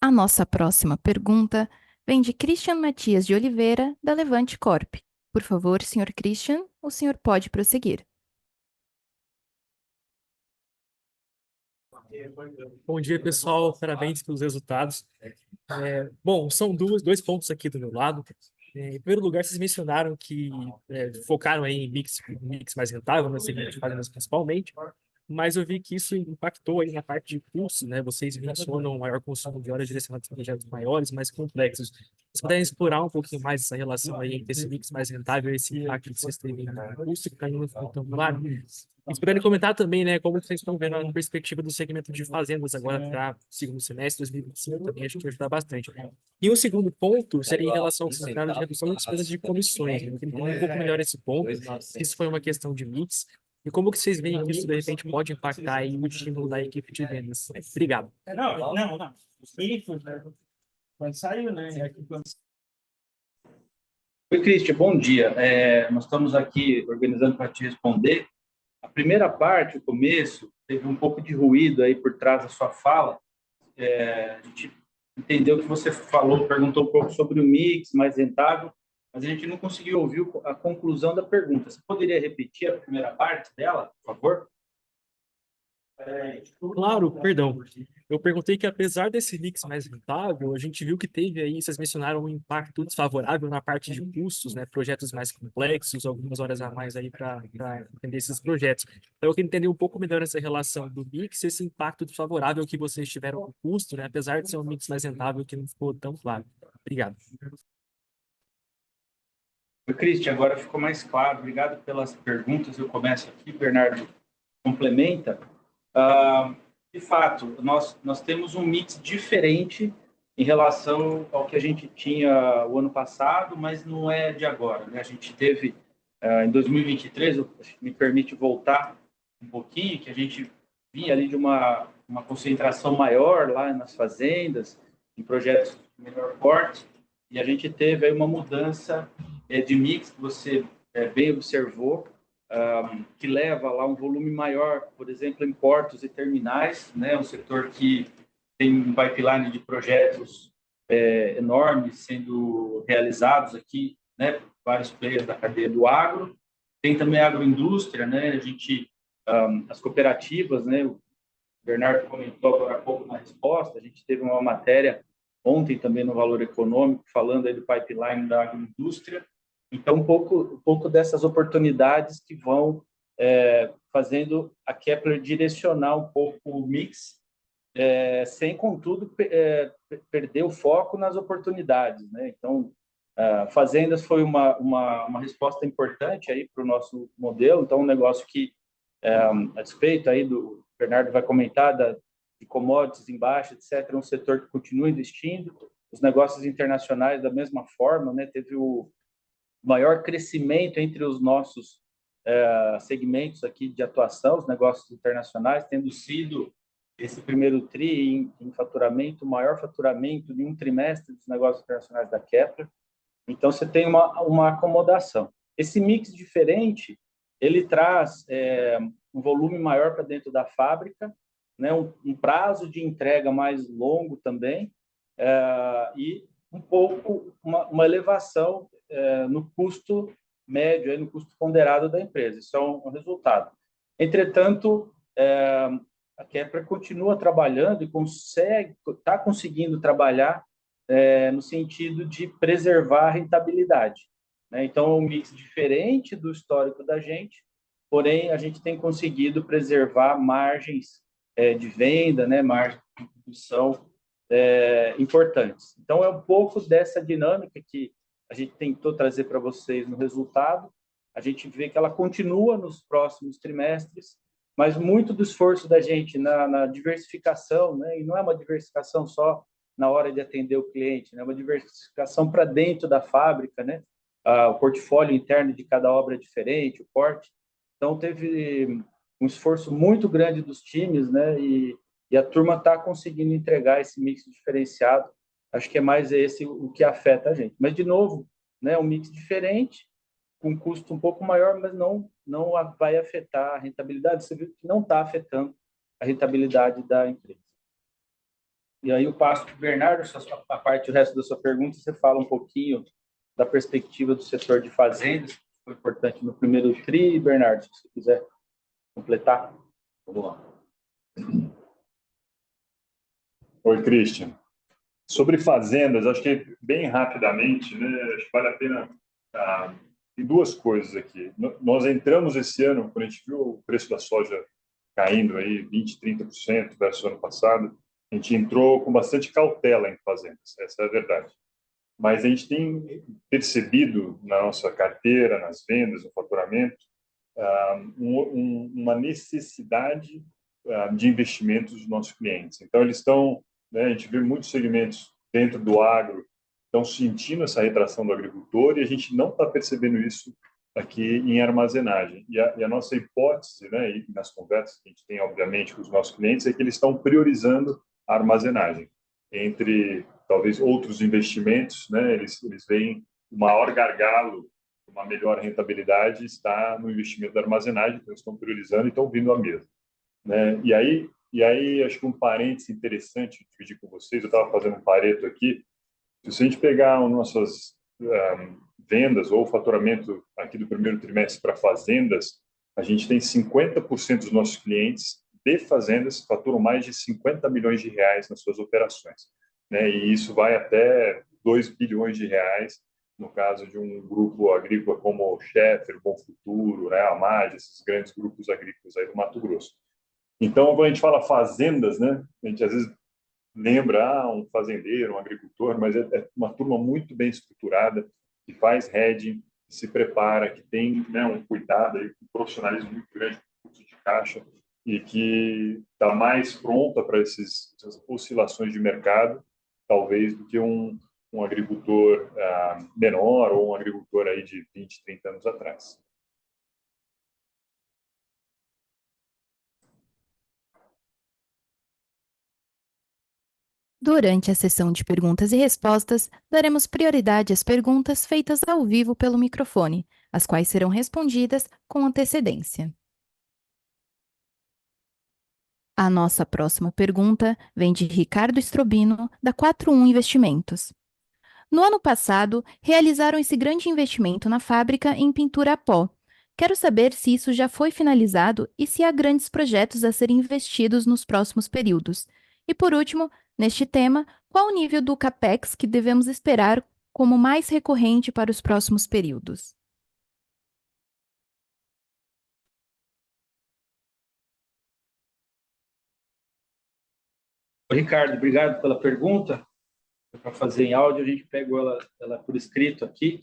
A nossa próxima pergunta vem de Christian Matias de Oliveira, da Levante Corp. Por favor, senhor Christian, o senhor pode prosseguir. Bom dia, pessoal. Parabéns pelos resultados. Bom, são dois pontos aqui do meu lado. Em primeiro lugar, vocês mencionaram que focaram aí em mix mais rentável, no segmento de fazendas principalmente, mas eu vi que isso impactou aí na parte de custo, né? Vocês mencionam um maior consumo de horas direcionadas a projetos maiores, mais complexos. Vocês puderem explorar um pouquinho mais essa relação aí entre esse mix mais rentável e esse impacto que vocês têm no custo, que ainda não ficou tão claro. E se puderem comentar também, né, como vocês estão vendo a perspectiva do segmento de fazendas agora para o segundo semestre de 2025, também acho que vai ajudar bastante. E o segundo ponto seria em relação ao que vocês falaram de redução de despesas de comissões. Eu queria entender um pouco melhor esse ponto, se isso foi uma questão de mix, e como que vocês veem que isso, de repente, pode impactar aí o estímulo da equipe de vendas. Obrigado. Não. Quando saiu, né? Oi, Cristian, bom dia. Nós estamos aqui organizando para te responder. A primeira parte, o começo, teve um pouco de ruído aí por trás da sua fala. A gente entendeu que você falou, perguntou um pouco sobre o mix mais rentável, mas a gente não conseguiu ouvir a conclusão da pergunta. Você poderia repetir a primeira parte dela, por favor? Claro, perdão. Eu perguntei que apesar desse mix mais rentável, a gente viu que teve aí, vocês mencionaram um impacto desfavorável na parte de custos, né? Projetos mais complexos, algumas horas a mais aí para atender esses projetos. Então eu queria entender um pouco melhor essa relação do mix, esse impacto desfavorável que vocês tiveram no custo, né? Apesar de ser um mix mais rentável que não ficou tão claro. Obrigado. Oi, Cristian, agora ficou mais claro. Obrigado pelas perguntas. Eu começo aqui, Bernardo complementa. De fato, nós temos um mix diferente em relação ao que a gente tinha o ano passado, mas não é de agora, né? A gente teve, em 2023, me permite voltar um pouquinho, que a gente vinha ali de uma concentração maior lá nas fazendas, em projetos de menor porte, e a gente teve aí uma mudança de mix, que você bem observou, que leva lá um volume maior, por exemplo, em portos e terminais, né? Um setor que tem um pipeline de projetos enormes sendo realizados aqui, né? Vários players da cadeia do agro. Tem também a agroindústria, né? A gente, as cooperativas, né? O Bernardo comentou agora há pouco na resposta, a gente teve uma matéria ontem também no Valor Econômico, falando aí do pipeline da agroindústria. Então, um pouco dessas oportunidades que vão fazendo a Kepler direcionar um pouco o mix, sem, contudo, perder o foco nas oportunidades, né? Então, fazendas foi uma resposta importante aí para o nosso modelo. Então, um negócio que, a despeito aí do Bernardo vai comentar de commodities em baixa, etc., é um setor que continua investindo. Os negócios internacionais, da mesma forma, né? Teve o maior crescimento entre os nossos segmentos aqui de atuação, os negócios internacionais, tendo sido esse primeiro TRI em faturamento, o maior faturamento de um trimestre dos negócios internacionais da Kepler. Então, você tem uma acomodação. Esse mix diferente, ele traz um volume maior para dentro da fábrica, né, um prazo de entrega mais longo também, e um pouco uma elevação no custo médio, no custo ponderado da empresa. Isso é um resultado. Entretanto, a Kepler continua trabalhando e está conseguindo trabalhar no sentido de preservar a rentabilidade, né? Então, é um mix diferente do histórico da gente, porém, a gente tem conseguido preservar margens de venda, né, margens de produção importantes. Então, é um pouco dessa dinâmica que a gente tentou trazer para vocês no resultado, a gente vê que ela continua nos próximos trimestres, mas muito do esforço da gente na diversificação, né? E não é uma diversificação só na hora de atender o cliente, né? É uma diversificação para dentro da fábrica, né? O portfólio interno de cada obra é diferente, o porte. Então, teve um esforço muito grande dos times, né? E a turma está conseguindo entregar esse mix diferenciado. Acho que é mais esse o que afeta a gente. Mas, de novo, né? Um mix diferente, com um custo um pouco maior, mas não vai afetar a rentabilidade. Você viu que não está afetando a rentabilidade da empresa. E aí eu passo para o Bernardo, a parte, o resto da sua pergunta, você fala um pouquinho da perspectiva do setor de fazendas, que foi importante no primeiro TRI. Bernardo, se você quiser completar. Vamos lá. Oi, Christian. Sobre fazendas, acho que bem rapidamente, né, acho que vale a pena... Tem duas coisas aqui. Nós entramos esse ano, quando a gente viu o preço da soja caindo aí 20%, 30% versus o ano passado, a gente entrou com bastante cautela em fazendas, essa é a verdade. Mas a gente tem percebido na nossa carteira, nas vendas, no faturamento, uma necessidade de investimentos dos nossos clientes. Então, eles estão, né, a gente vê muitos segmentos dentro do agro estão sentindo essa retração do agricultor e a gente não está percebendo isso aqui em armazenagem. E a nossa hipótese, né, e nas conversas que a gente tem, obviamente, com os nossos clientes, é que eles estão priorizando a armazenagem. Entre, talvez, outros investimentos, né, eles veem o maior gargalo, uma melhor rentabilidade está no investimento da armazenagem, então eles estão priorizando e estão vindo à mesa. Né? E aí, acho que um parênteses interessante de dividir com vocês, eu estava fazendo um pareto aqui, se a gente pegar as nossas vendas ou faturamento aqui do primeiro trimestre para fazendas, a gente tem 50% dos nossos clientes de fazendas faturam mais de 50 milhões de reais nas suas operações, né? E isso vai até 2 bilhões de reais no caso de um grupo agrícola como o Schaeffer, Bom Futuro, né, a MAG, esses grandes grupos agrícolas aí do Mato Grosso. Então, quando a gente fala fazendas, né, a gente às vezes lembra um fazendeiro, um agricultor, mas é uma turma muito bem estruturada, que faz hedging, que se prepara, que tem, né, um cuidado, aí, um profissionalismo muito grande com fluxo de caixa e que está mais pronta para essas oscilações de mercado, talvez, do que um agricultor menor ou um agricultor aí de 20, 30 anos atrás. Durante a sessão de perguntas e respostas, daremos prioridade às perguntas feitas ao vivo pelo microfone, as quais serão respondidas com antecedência. A nossa próxima pergunta vem de Ricardo Strobino, da 41 Investimentos. No ano passado, realizaram esse grande investimento na fábrica em pintura a pó. Quero saber se isso já foi finalizado e se há grandes projetos a serem investidos nos próximos períodos. E, por último, neste tema, qual o nível do CAPEX que devemos esperar como mais recorrente para os próximos períodos? Ricardo, obrigado pela pergunta. Para fazer em áudio, a gente pegou ela por escrito aqui.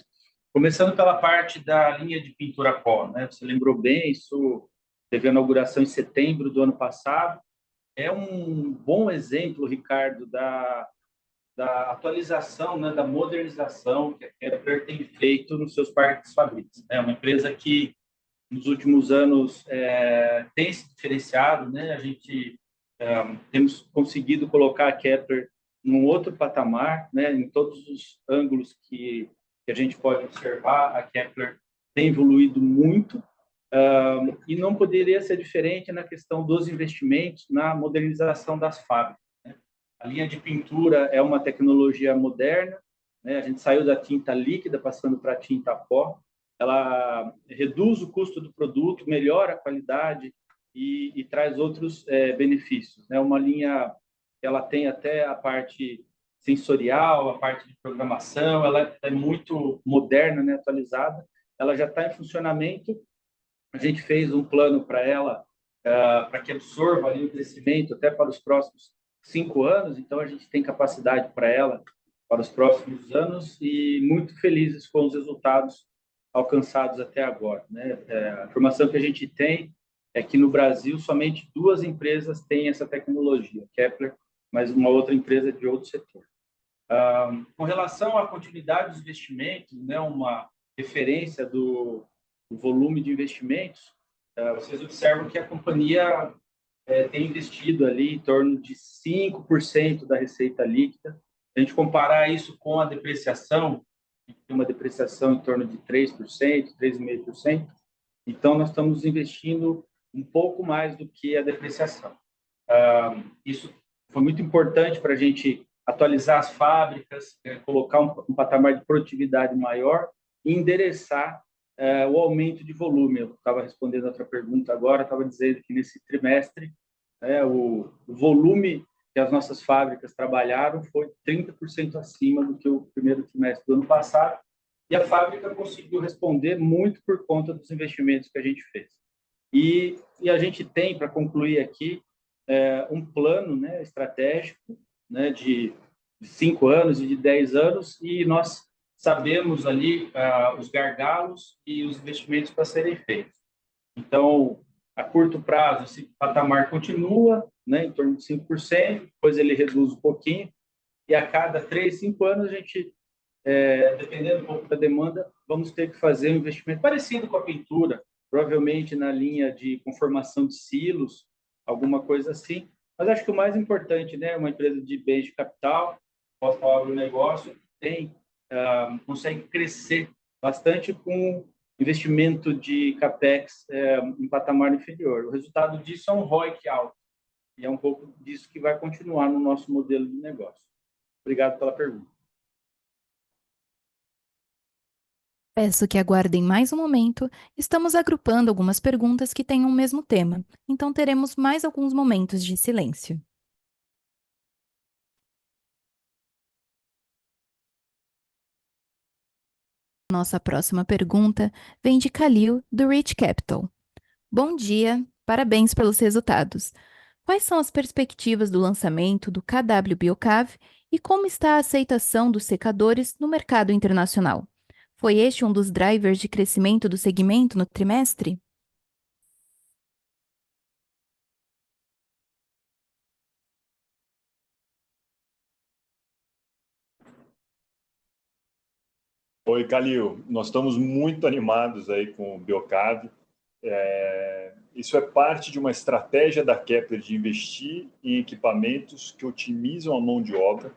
Começando pela parte da linha de pintura a pó, né? Você lembrou bem, isso teve a inauguração em setembro do ano passado. É um bom exemplo, Ricardo, da atualização, né, da modernização que a Kepler tem feito nos seus parques fabricantes. É uma empresa que, nos últimos anos, tem se diferenciado, né? A gente temos conseguido colocar a Kepler num outro patamar, né? Em todos os ângulos que a gente pode observar, a Kepler tem evoluído muito, e não poderia ser diferente na questão dos investimentos na modernização das fábricas, né? A linha de pintura é uma tecnologia moderna, né? A gente saiu da tinta líquida passando para a tinta pó. Ela reduz o custo do produto, melhora a qualidade e traz outros benefícios, né? Uma linha, ela tem até a parte sensorial, a parte de programação, ela é muito moderna, né, atualizada, ela já está em funcionamento. A gente fez um plano para ela, para que absorva ali o crescimento até para os próximos 5 anos, então a gente tem capacidade para ela para os próximos anos e muito felizes com os resultados alcançados até agora, né? A informação que a gente tem é que no Brasil somente 2 empresas têm essa tecnologia, Kepler, mas uma outra empresa de outro setor. Com relação à continuidade dos investimentos, né, uma referência do volume de investimentos, vocês observam que a companhia tem investido ali em torno de 5% da receita líquida. Se a gente comparar isso com a depreciação, tem uma depreciação em torno de 3%, 3,5%, então nós estamos investindo um pouco mais do que a depreciação. Isso foi muito importante para a gente atualizar as fábricas, colocar um patamar de produtividade maior e endereçar o aumento de volume. Eu estava respondendo outra pergunta agora, estava dizendo que nesse trimestre o volume que as nossas fábricas trabalharam foi 30% acima do que o primeiro trimestre do ano passado, e a fábrica conseguiu responder muito por conta dos investimentos que a gente fez. E a gente tem, para concluir aqui, um plano, né, estratégico, né, de 5 anos e de 10 anos, e nós sabemos ali os gargalos e os investimentos para serem feitos. Então, a curto prazo, esse patamar continua, né, em torno de 5%, depois ele reduz um pouquinho, e a cada 3, 5 anos, a gente, dependendo um pouco da demanda, vamos ter que fazer um investimento parecido com a pintura, provavelmente na linha de conformação de silos, alguma coisa assim. Mas acho que o mais importante, né, uma empresa de bens de capital, agronegócio, consegue crescer bastante com investimento de capex em patamar inferior. O resultado disso é um ROIC alto, e é um pouco disso que vai continuar no nosso modelo de negócio. Obrigado pela pergunta. Peço que aguardem mais um momento. Estamos agrupando algumas perguntas que têm o mesmo tema, então teremos mais alguns momentos de silêncio. Nossa próxima pergunta vem de Khalil, do Rich Capital. Bom dia, parabéns pelos resultados. Quais são as perspectivas do lançamento do KW Biocav e como está a aceitação dos secadores no mercado internacional? Foi este um dos drivers de crescimento do segmento no trimestre? Oi, Calil. Nós estamos muito animados aí com o Biocav. Isso é parte de uma estratégia da Kepler de investir em equipamentos que otimizam a mão de obra,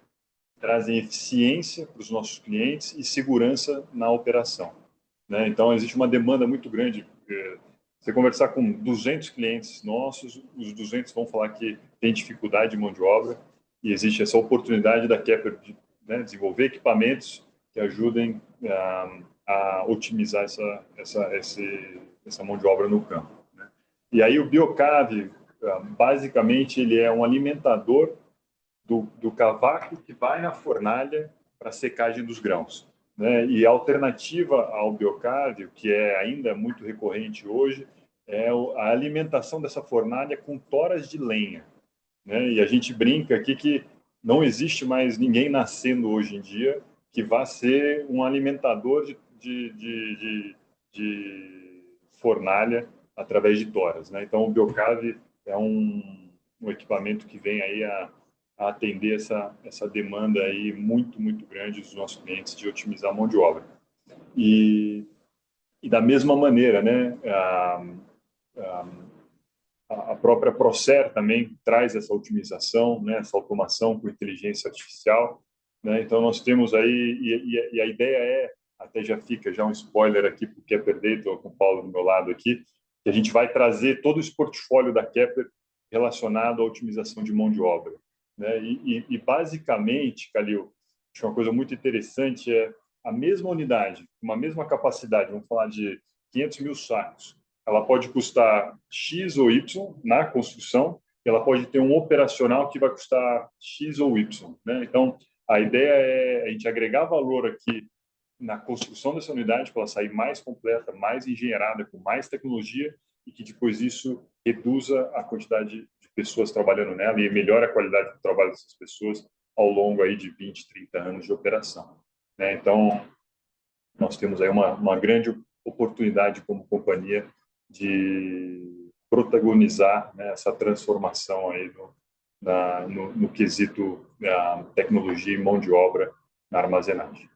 trazem eficiência para os nossos clientes e segurança na operação, né? Então, existe uma demanda muito grande. Você conversar com 200 clientes nossos, os 200 vão falar que tem dificuldade de mão de obra, e existe essa oportunidade da Kepler de, né, desenvolver equipamentos que ajudem a otimizar essa mão de obra no campo, né? E aí o Biocav, basicamente, ele é um alimentador do cavaco que vai na fornalha para secagem dos grãos, né? E a alternativa ao Biocav, que é ainda muito recorrente hoje, é a alimentação dessa fornalha com toras de lenha, né? E a gente brinca aqui que não existe mais ninguém nascendo hoje em dia que vá ser um alimentador de fornalha através de toras, né? Então, o Biocav é um equipamento que vem aí a atender essa demanda aí muito grande dos nossos clientes de otimizar a mão de obra. E da mesma maneira, né, a própria Procer também traz essa otimização, né, essa automação com inteligência artificial, né? Então nós temos aí, e a ideia é, até já fica já um spoiler aqui, porque é perder, estou com o Paulo do meu lado aqui, que a gente vai trazer todo esse portfólio da Kepler relacionado à otimização de mão de obra, né? E basicamente, Calil, acho uma coisa muito interessante é a mesma unidade, uma mesma capacidade, vamos falar de 500 mil sacos, ela pode custar X ou Y na construção, ela pode ter um operacional que vai custar X ou Y, né? Então, a ideia é a gente agregar valor aqui na construção dessa unidade para ela sair mais completa, mais engenheirada, com mais tecnologia, e que depois isso reduza a quantidade de pessoas trabalhando nela e melhore a qualidade do trabalho dessas pessoas ao longo aí de 20, 30 anos de operação, né? Então, nós temos aí uma grande oportunidade como companhia de protagonizar, né, essa transformação aí no quesito tecnologia e mão de obra na armazenagem.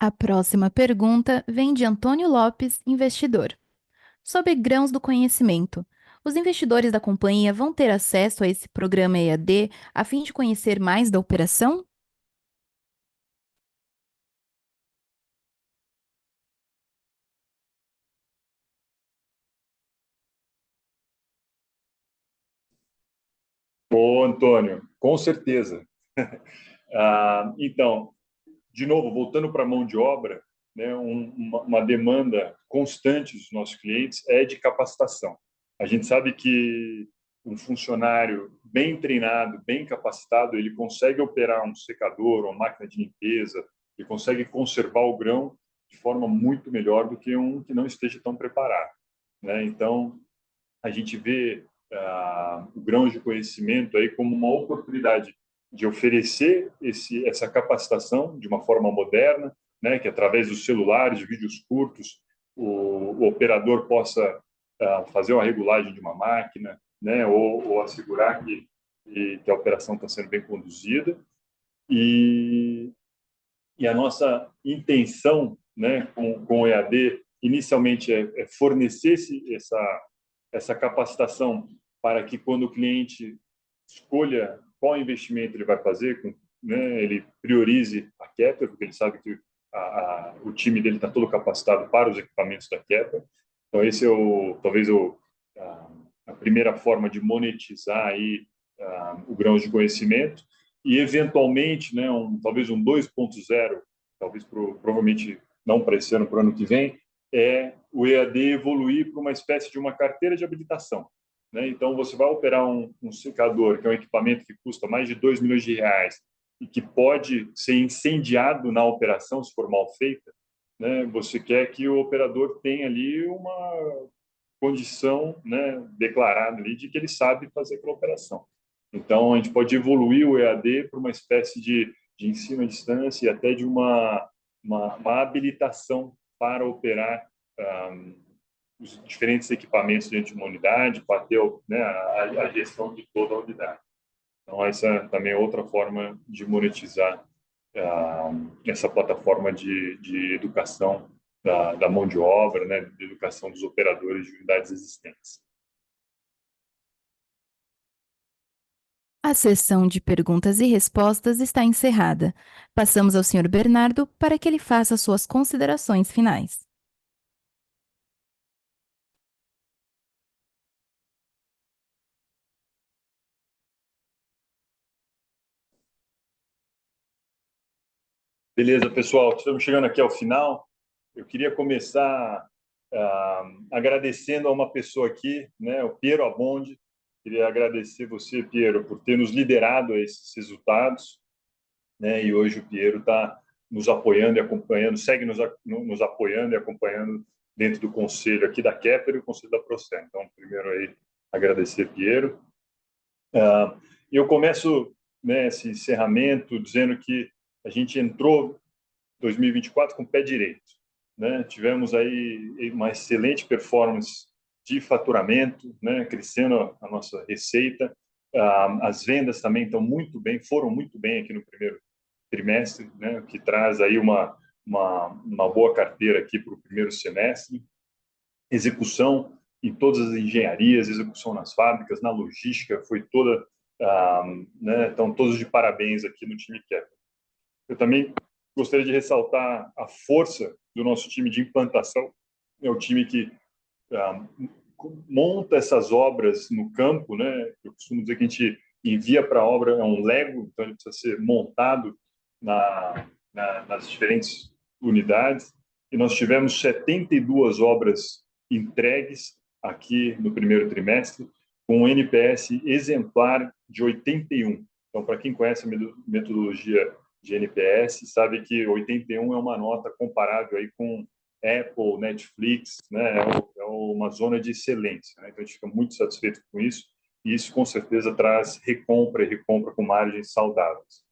A próxima pergunta vem de Antônio Lopes, investidor. Sobre grãos do conhecimento, os investidores da companhia vão ter acesso a esse programa EAD a fim de conhecer mais da operação? Ô, Antônio, com certeza. Então, de novo, voltando para a mão de obra, né, uma demanda constante dos nossos clientes é de capacitação. A gente sabe que um funcionário bem treinado, bem capacitado, ele consegue operar um secador, uma máquina de limpeza, ele consegue conservar o grão de forma muito melhor do que um que não esteja tão preparado, né? Então, a gente vê o grão de conhecimento aí como uma oportunidade de oferecer essa capacitação de uma forma moderna, né, que através dos celulares, de vídeos curtos, o operador possa fazer uma regulagem de uma máquina, né, ou assegurar que a operação está sendo bem conduzida. E a nossa intenção, né, com o EAD, inicialmente é fornecer essa capacitação para que, quando o cliente escolha qual investimento ele vai fazer, né, ele priorize a Kepler, porque ele sabe que o time dele está todo capacitado para os equipamentos da Kepler. Então, esse é talvez a primeira forma de monetizar aí o grão de conhecimento. E, eventualmente, né, talvez um 2.0, talvez provavelmente não para esse ano, para o ano que vem, é o EAD evoluir para uma espécie de uma carteira de habilitação, né? Então, você vai operar um secador, que é um equipamento que custa mais de R$2 milhões e que pode ser incendiado na operação, se for mal feita, né? Você quer que o operador tenha ali uma condição, né, declarada ali de que ele sabe fazer aquela operação. Então, a gente pode evoluir o EAD para uma espécie de ensino à distância e até de uma habilitação para operar os diferentes equipamentos dentro de uma unidade, para ter, né, a gestão de toda a unidade. Então, essa também é outra forma de monetizar essa plataforma de educação da mão de obra, né, de educação dos operadores de unidades existentes. A sessão de perguntas e respostas está encerrada. Passamos ao Sr. Bernardo para que ele faça suas considerações finais. Beleza, pessoal, estamos chegando aqui ao final. Eu queria começar agradecendo a uma pessoa aqui, né, o Piero Abondi. Queria agradecer você, Piero, por ter nos liderado a esses resultados, né? E hoje o Piero está nos apoiando e acompanhando, segue nos apoiando e acompanhando dentro do conselho aqui da Kepler e o conselho da Procer. Então, primeiro aí, agradecer, Piero. Eu começo, né, esse encerramento dizendo que a gente entrou 2024 com o pé direito, né? Tivemos aí uma excelente performance de faturamento, né, crescendo a nossa receita. As vendas também estão muito bem, foram muito bem aqui no primeiro trimestre, né, que traz aí uma boa carteira aqui para o primeiro semestre. Execução em todas as engenharias, execução nas fábricas, na logística, foi toda, né, estão todos de parabéns aqui no time Kepler. Eu também gostaria de ressaltar a força do nosso time de implantação. É o time que monta essas obras no campo, né? Eu costumo dizer que a gente envia para a obra, é um Lego, então ele precisa ser montado nas diferentes unidades. E nós tivemos 72 obras entregues aqui no primeiro trimestre, com um NPS exemplar de 81. Então, para quem conhece a metodologia de NPS, sabe que 81 é uma nota comparável aí com Apple, Netflix, né? É uma zona de excelência, né? Então, a gente fica muito satisfeito com isso, e isso, com certeza, traz recompra com margens saudáveis.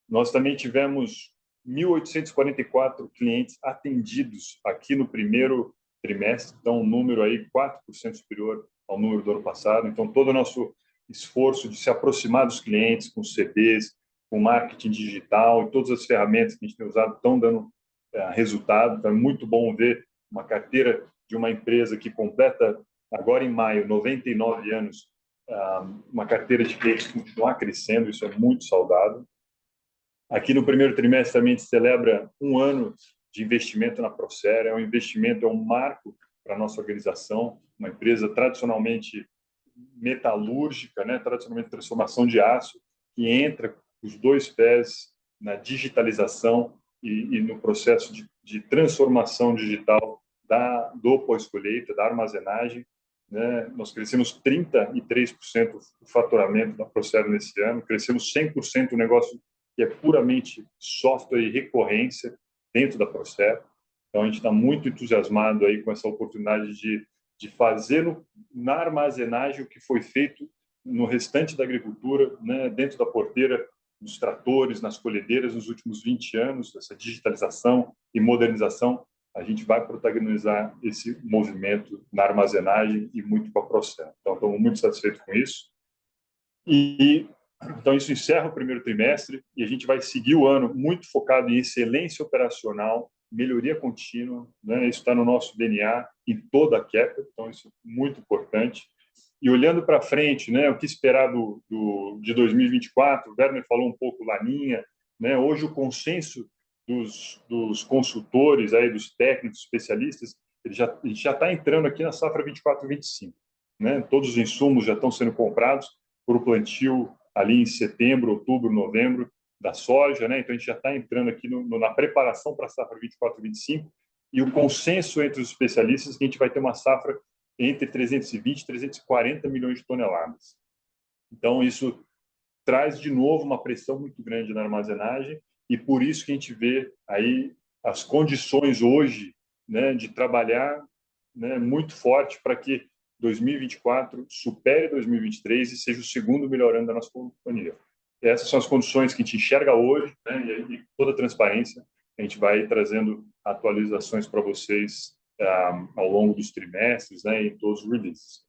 Nós também tivemos 1.844 clientes atendidos aqui no primeiro trimestre, então um número aí 4% superior ao número do ano passado. Então, todo o nosso esforço de se aproximar dos clientes com CBs, com marketing digital e todas as ferramentas que a gente tem usado estão dando resultado. Então, é muito bom ver uma carteira de uma empresa que completa agora em maio 99 anos, uma carteira de clientes continuar crescendo, isso é muito saudável. Aqui no primeiro trimestre também a gente celebra 1 ano de investimento na Procer. É um investimento, é um marco para a nossa organização, uma empresa tradicionalmente metalúrgica, né, tradicionalmente transformação de aço, que entra com os 2 pés na digitalização e no processo de transformação digital do pós-colheita, da armazenagem. Né? Nós crescemos 33% o faturamento da Procer nesse ano, crescemos 100% o negócio que é puramente software e recorrência dentro da Procer. Então, a gente está muito entusiasmado aí com essa oportunidade de fazer na armazenagem o que foi feito no restante da agricultura, né, dentro da porteira, dos tratores, nas colhedeiras, nos últimos 20 anos, essa digitalização e modernização. A gente vai protagonizar esse movimento na armazenagem e muito com a Procer. Então, estamos muito satisfeitos com isso. Então, isso encerra o primeiro trimestre e a gente vai seguir o ano muito focado em excelência operacional, melhoria contínua, né? Isso está no nosso DNA em toda a Kepler, então isso é muito importante. E olhando para frente, né, o que esperar de 2024, o Werner falou um pouco Laninha, né? Hoje o consenso dos consultores, aí, dos técnicos, especialistas, a gente já está entrando aqui na safra 24-25. Né? Todos os insumos já estão sendo comprados para o plantio ali em setembro, outubro, novembro, da soja, né? Então a gente já está entrando aqui na preparação para a safra 24-25 e o consenso entre os especialistas é que a gente vai ter uma safra entre 320 e 340 milhões de toneladas. Então isso traz de novo uma pressão muito grande na armazenagem e por isso que a gente vê aí as condições hoje, né, de trabalhar, né, muito forte para que 2024 supere 2023 e seja o segundo melhor ano da nossa companhia. Essas são as condições que a gente enxerga hoje, né, e toda a transparência, a gente vai trazendo atualizações para vocês ao longo dos trimestres, né, em todos os releases.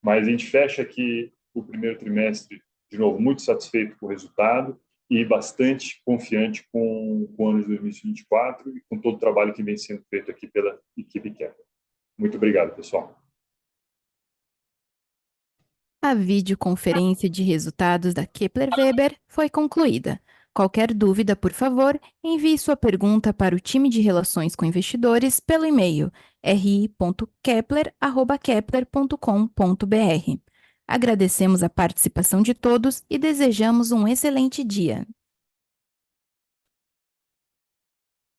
Mas a gente fecha aqui o primeiro trimestre, de novo, muito satisfeito com o resultado e bastante confiante com o ano de 2024 e com todo o trabalho que vem sendo feito aqui pela equipe Kepler. Muito obrigado, pessoal. A videoconferência de resultados da Kepler Weber foi concluída. Qualquer dúvida, por favor, envie sua pergunta para o time de relações com investidores pelo e-mail ri.kepler@kepler.com.br. Agradecemos a participação de todos e desejamos um excelente dia.